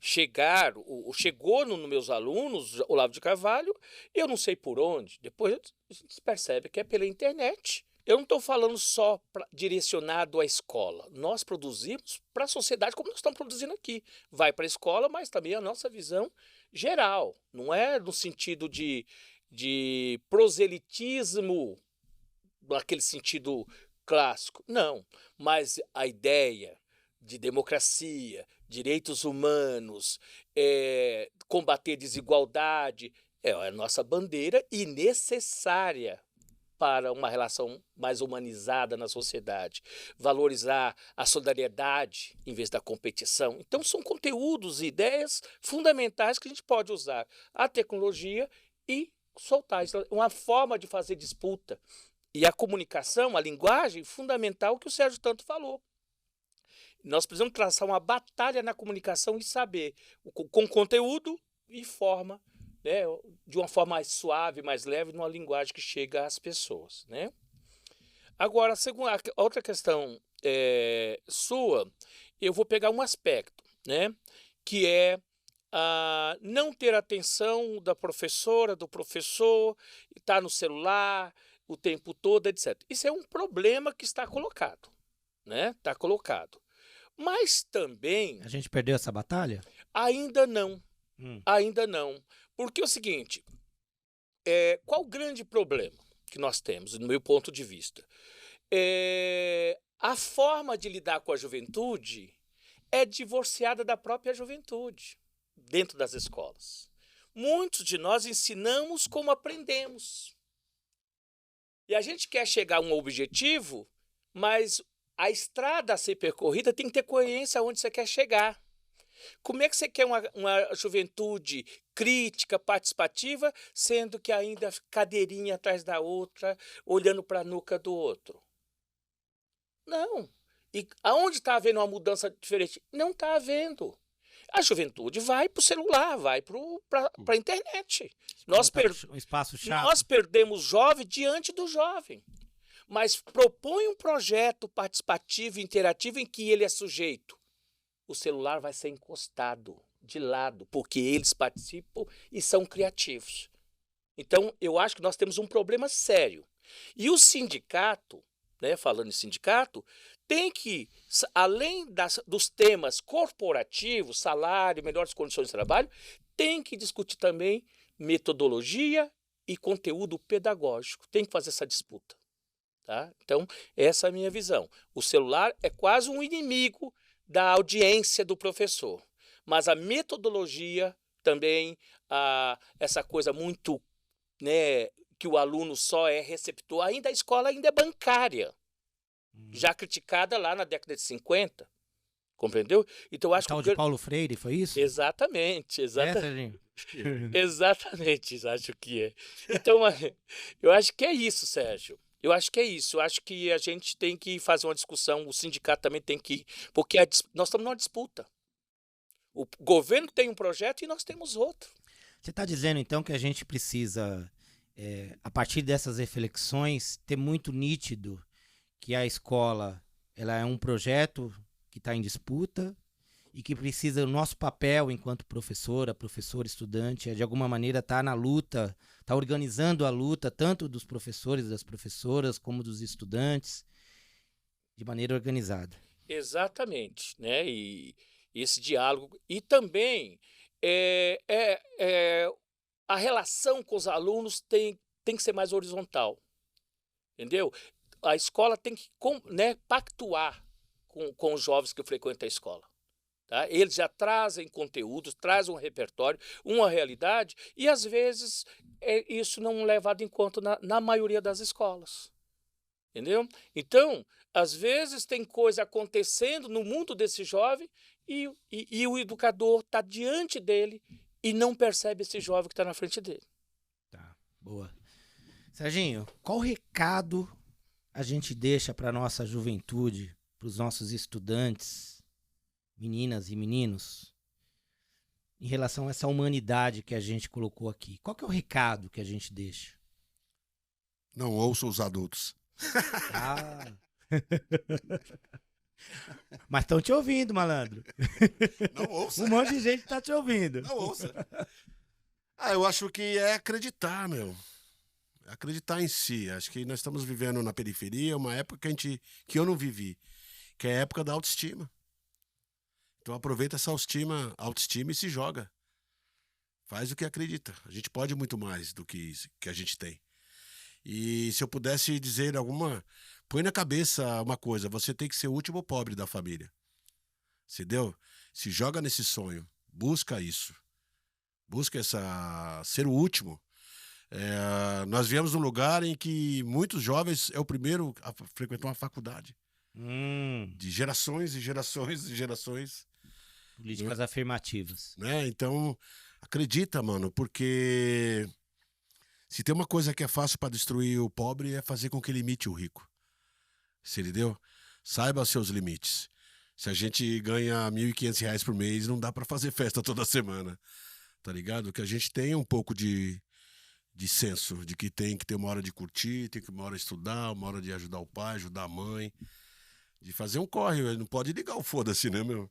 chegou nos meus alunos, Olavo de Carvalho, e eu não sei por onde. Depois a gente percebe que é pela internet. Eu não estou falando só direcionado à escola. Nós produzimos para a sociedade como nós estamos produzindo aqui. Vai para a escola, mas também a nossa visão geral. Não é no sentido de proselitismo, naquele sentido clássico. Não, mas a ideia de democracia, direitos humanos, combater desigualdade, é a nossa bandeira e necessária para uma relação mais humanizada na sociedade, valorizar a solidariedade em vez da competição. Então são conteúdos e ideias fundamentais que a gente pode usar a tecnologia e soltar. Uma forma de fazer disputa. E a comunicação, a linguagem fundamental que o Sérgio tanto falou. Nós precisamos traçar uma batalha na comunicação e saber, com conteúdo e forma, né, de uma forma mais suave, mais leve, numa linguagem que chega às pessoas, né? Agora, a outra questão sua, eu vou pegar um aspecto, né, que é não ter atenção da professora, do professor, estar no celular o tempo todo, etc. Isso é um problema que está colocado, né? Está colocado. Mas também... A gente perdeu essa batalha? Ainda não. Ainda não. Porque é o seguinte, qual o grande problema que nós temos, no meu ponto de vista? A forma de lidar com a juventude é divorciada da própria juventude, dentro das escolas. Muitos de nós ensinamos como aprendemos. E a gente quer chegar a um objetivo, mas a estrada a ser percorrida tem que ter coerência aonde você quer chegar. Como é que você quer uma juventude crítica, participativa, sendo que ainda cadeirinha atrás da outra, olhando para a nuca do outro? Não. E aonde está havendo uma mudança diferente? Não está havendo. A juventude vai para o celular, vai para a internet. Um espaço chato. Nós perdemos jovem diante do jovem. Mas propõe um projeto participativo e interativo em que ele é sujeito. O celular vai ser encostado de lado, porque eles participam e são criativos. Então, eu acho que nós temos um problema sério. E o sindicato, né, falando em sindicato, tem que, além dos temas corporativos, salário, melhores condições de trabalho, tem que discutir também metodologia e conteúdo pedagógico. Tem que fazer essa disputa. Tá? Então, essa é a minha visão. O celular é quase um inimigo da audiência do professor. Mas a metodologia também, essa coisa muito, né, que o aluno só é receptor, ainda a escola ainda é bancária, já criticada lá na década de 50, compreendeu? Então, acho tal que de Paulo Freire, foi isso? Exatamente. Serginho? Exatamente, acho que é. Então, eu acho que é isso, Sérgio. Eu acho que é isso. Eu acho que a gente tem que fazer uma discussão, o sindicato também tem que... Porque nós estamos numa disputa. O governo tem um projeto e nós temos outro. Você está dizendo, então, que a gente precisa, a partir dessas reflexões, ter muito nítido que a escola ela é um projeto que está em disputa e que precisa, o nosso papel enquanto professora, professor, estudante, é de alguma maneira estar na luta, estar organizando a luta, tanto dos professores, das professoras, como dos estudantes, de maneira organizada. Exatamente, né? E esse diálogo. E também a relação com os alunos tem que ser mais horizontal, entendeu? A escola tem que, né, pactuar com os jovens que frequentam a escola. Tá? Eles já trazem conteúdos, trazem um repertório, uma realidade, e às vezes isso não é levado em conta na maioria das escolas. Entendeu? Então, às vezes tem coisa acontecendo no mundo desse jovem e o educador está diante dele e não percebe esse jovem que está na frente dele. Tá, boa. Serginho, qual recado a gente deixa para a nossa juventude, para os nossos estudantes, meninas e meninos, em relação a essa humanidade que a gente colocou aqui? Qual que é o recado que a gente deixa? Não ouçam os adultos. Ah. Mas estão te ouvindo, malandro. Não ouça. Um monte de gente tá te ouvindo. Não ouça. Eu acho que é acreditar, meu. É acreditar em si. Acho que nós estamos vivendo na periferia uma época que eu não vivi, que é a época da autoestima. Então aproveita essa autoestima e se joga. Faz o que acredita. A gente pode muito mais do que a gente tem. E se eu pudesse dizer põe na cabeça uma coisa, você tem que ser o último pobre da família. Entendeu? Se joga nesse sonho, busca isso. Busca ser o último. Nós viemos num lugar em que muitos jovens é o primeiro a frequentar uma faculdade. De gerações e gerações e gerações. Políticas afirmativas. Né? Então, acredita, mano, porque se tem uma coisa que é fácil para destruir o pobre é fazer com que ele imite o rico. Você entendeu? Saiba os seus limites. Se a gente ganha R$1.500 por mês, não dá para fazer festa toda semana. Tá ligado? Que a gente tem um pouco de senso, de que tem que ter uma hora de curtir, tem que uma hora estudar, uma hora de ajudar o pai, ajudar a mãe, de fazer um corre. Não pode ligar o foda-se, né, meu?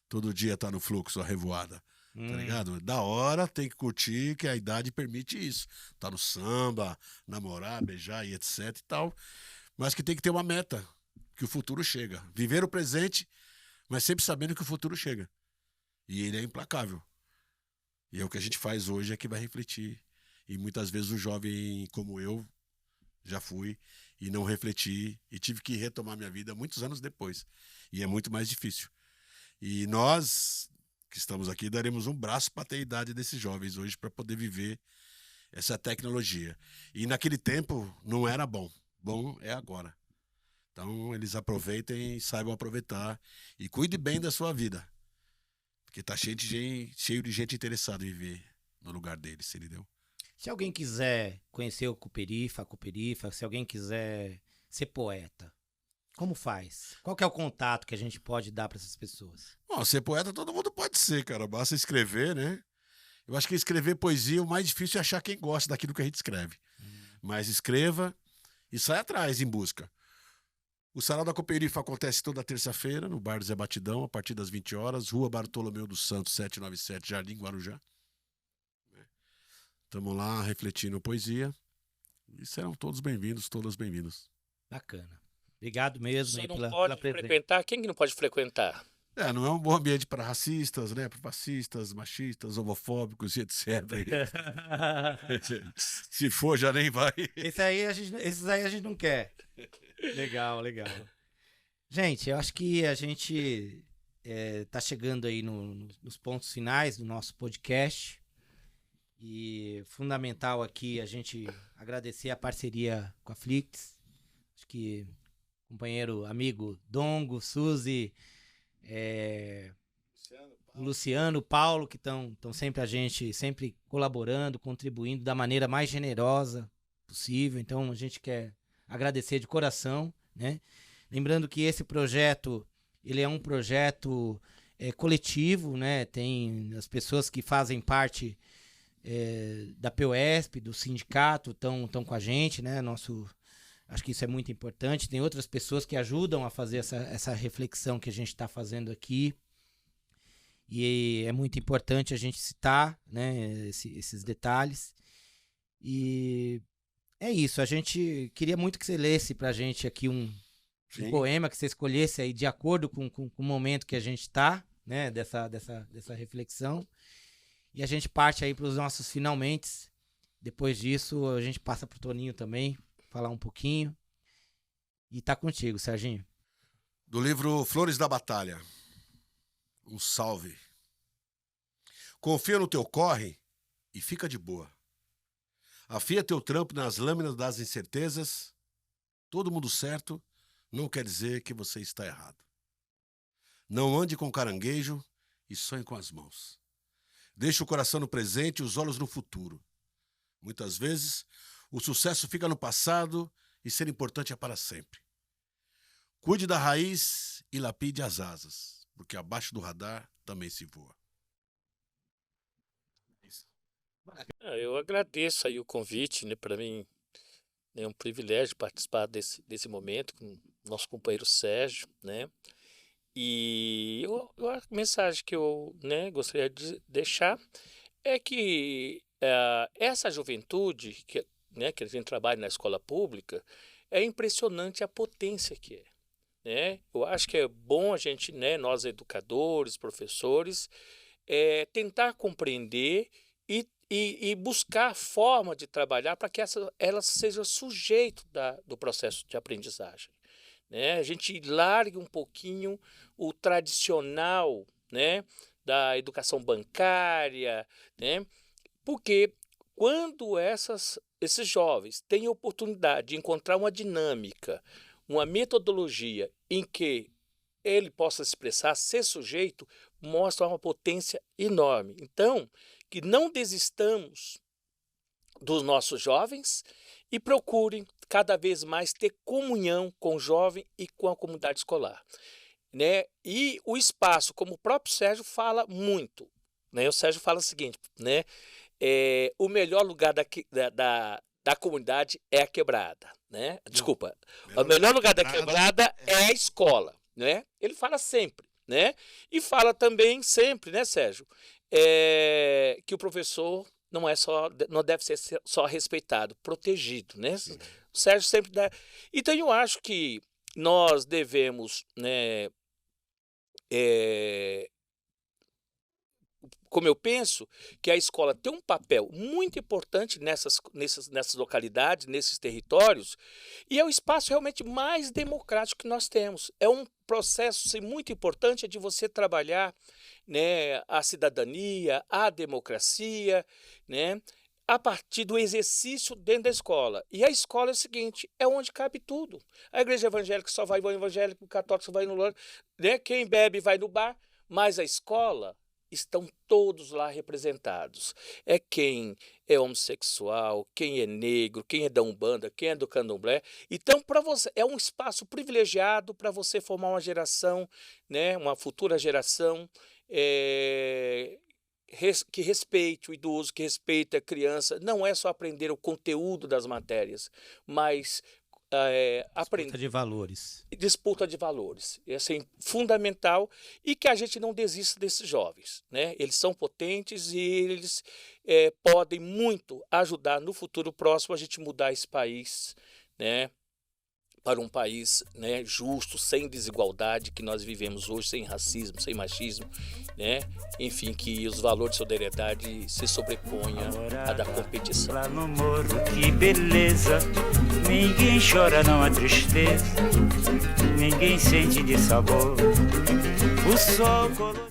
Todo dia tá no fluxo, a revoada. Tá ligado? Da hora, tem que curtir, que a idade permite isso. Tá no samba, namorar, beijar e etc e tal. Mas que tem que ter uma meta, que o futuro chega. Viver o presente, mas sempre sabendo que o futuro chega. E ele é implacável. E é o que a gente faz hoje é que vai refletir. E muitas vezes o jovem como eu já fui e não refleti e tive que retomar minha vida muitos anos depois. E é muito mais difícil. E nós que estamos aqui daremos um braço para ter a idade desses jovens hoje para poder viver essa tecnologia. E naquele tempo não era bom. Bom é agora. Então eles aproveitem e saibam aproveitar e cuide bem da sua vida. Porque tá cheio de gente interessada em viver no lugar deles, entendeu? Se alguém quiser conhecer o Cooperifa, se alguém quiser ser poeta, como faz? Qual que é o contato que a gente pode dar para essas pessoas? Bom, ser poeta todo mundo pode ser, cara. Basta escrever, né? Eu acho que escrever poesia, o mais difícil é achar quem gosta daquilo que a gente escreve. Mas escreva e sai atrás em busca. O Sarau da Cooperifa acontece toda terça-feira no Bar do Zé Batidão, a partir das 20 horas, Rua Bartolomeu dos Santos, 797, Jardim Guarujá. Estamos lá refletindo poesia. E serão todos bem-vindos, todas bem-vindas. Bacana. Obrigado mesmo Você aí não pela pode presença. frequentar? Quem que não pode frequentar? Não é um bom ambiente para racistas, né? Para fascistas, machistas, homofóbicos e etc. Se for, já nem vai. Esses aí a gente não quer. Legal, legal. Gente, eu acho que a gente tá chegando aí nos pontos finais do nosso podcast. E fundamental aqui a gente agradecer a parceria com a Flix. Acho que companheiro, amigo Dongo, Suzy, Luciano, Paulo, que estão sempre colaborando, contribuindo da maneira mais generosa possível. Então a gente quer agradecer de coração, né? Lembrando que esse projeto, ele é um projeto coletivo, né? Tem as pessoas que fazem parte da POESP, do sindicato, estão com a gente, né? Acho que isso é muito importante. Tem outras pessoas que ajudam a fazer essa reflexão que a gente está fazendo aqui. E é muito importante a gente citar, né, esses detalhes. E é isso. A gente queria muito que você lesse pra gente aqui um poema, que você escolhesse aí de acordo com o momento que a gente está, né, dessa reflexão. E a gente parte aí para os nossos finalmente. Depois disso, a gente passa pro Toninho também, falar um pouquinho. E tá contigo, Serginho. Do livro Flores da Batalha. Um salve. Confia no teu corre e fica de boa. Afia teu trampo nas lâminas das incertezas. Todo mundo certo não quer dizer que você está errado. Não ande com caranguejo e sonhe com as mãos. Deixe o coração no presente e os olhos no futuro. Muitas vezes, o sucesso fica no passado e ser importante é para sempre. Cuide da raiz e lapide as asas, porque abaixo do radar também se voa. Eu agradeço aí o convite, né? Para mim É um privilégio participar desse momento com o nosso companheiro Sérgio, né? E a mensagem que eu, né, gostaria de deixar é que essa juventude né, que a gente trabalha na escola pública, é impressionante a potência que é. Né? Eu acho que é bom a gente, né, nós educadores, professores, tentar compreender e buscar a forma de trabalhar para que elas sejam sujeito do processo de aprendizagem. Né? A gente largue um pouquinho o tradicional, né, da educação bancária, né? Porque quando esses jovens têm a oportunidade de encontrar uma dinâmica, uma metodologia em que ele possa expressar, ser sujeito, mostra uma potência enorme. Então, que não desistamos dos nossos jovens e procurem cada vez mais ter comunhão com o jovem e com a comunidade escolar. Né? E o espaço, como o próprio Sérgio fala muito, né? O Sérgio fala o seguinte, né? O melhor lugar da comunidade é a quebrada, né? Desculpa, o melhor lugar da quebrada é a escola, né? Ele fala sempre, né? E fala também sempre, né, Sérgio, que o professor não deve ser só respeitado, protegido, né? Sim. O Sérgio sempre dá. Então eu acho que nós devemos, né, como eu penso, que a escola tem um papel muito importante nessas localidades, nesses territórios, e é o espaço realmente mais democrático que nós temos. É um processo muito importante de você trabalhar, né, a cidadania, a democracia, né, a partir do exercício dentro da escola. E a escola é o seguinte, é onde cabe tudo. A igreja evangélica só vai no evangélico, o católico só vai no... Né, quem bebe vai no bar, mas a escola... estão todos lá representados. É quem é homossexual, quem é negro, quem é da Umbanda, quem é do Candomblé. Então, para você, é um espaço privilegiado para você formar uma geração, né, uma futura geração que respeite o idoso, que respeite a criança. Não é só aprender o conteúdo das matérias, mas... disputa de valores. Disputa de valores. É assim, fundamental, e que a gente não desista desses jovens. Né? Eles são potentes e eles podem muito ajudar no futuro próximo a gente mudar esse país, né, para um país, né, justo, sem desigualdade que nós vivemos hoje, sem racismo, sem machismo, né? Enfim, que os valores de solidariedade se sobreponham à da competição. Lá no morro, que beleza, ninguém chora, não há tristeza, ninguém sente de sabor, o sol colorido.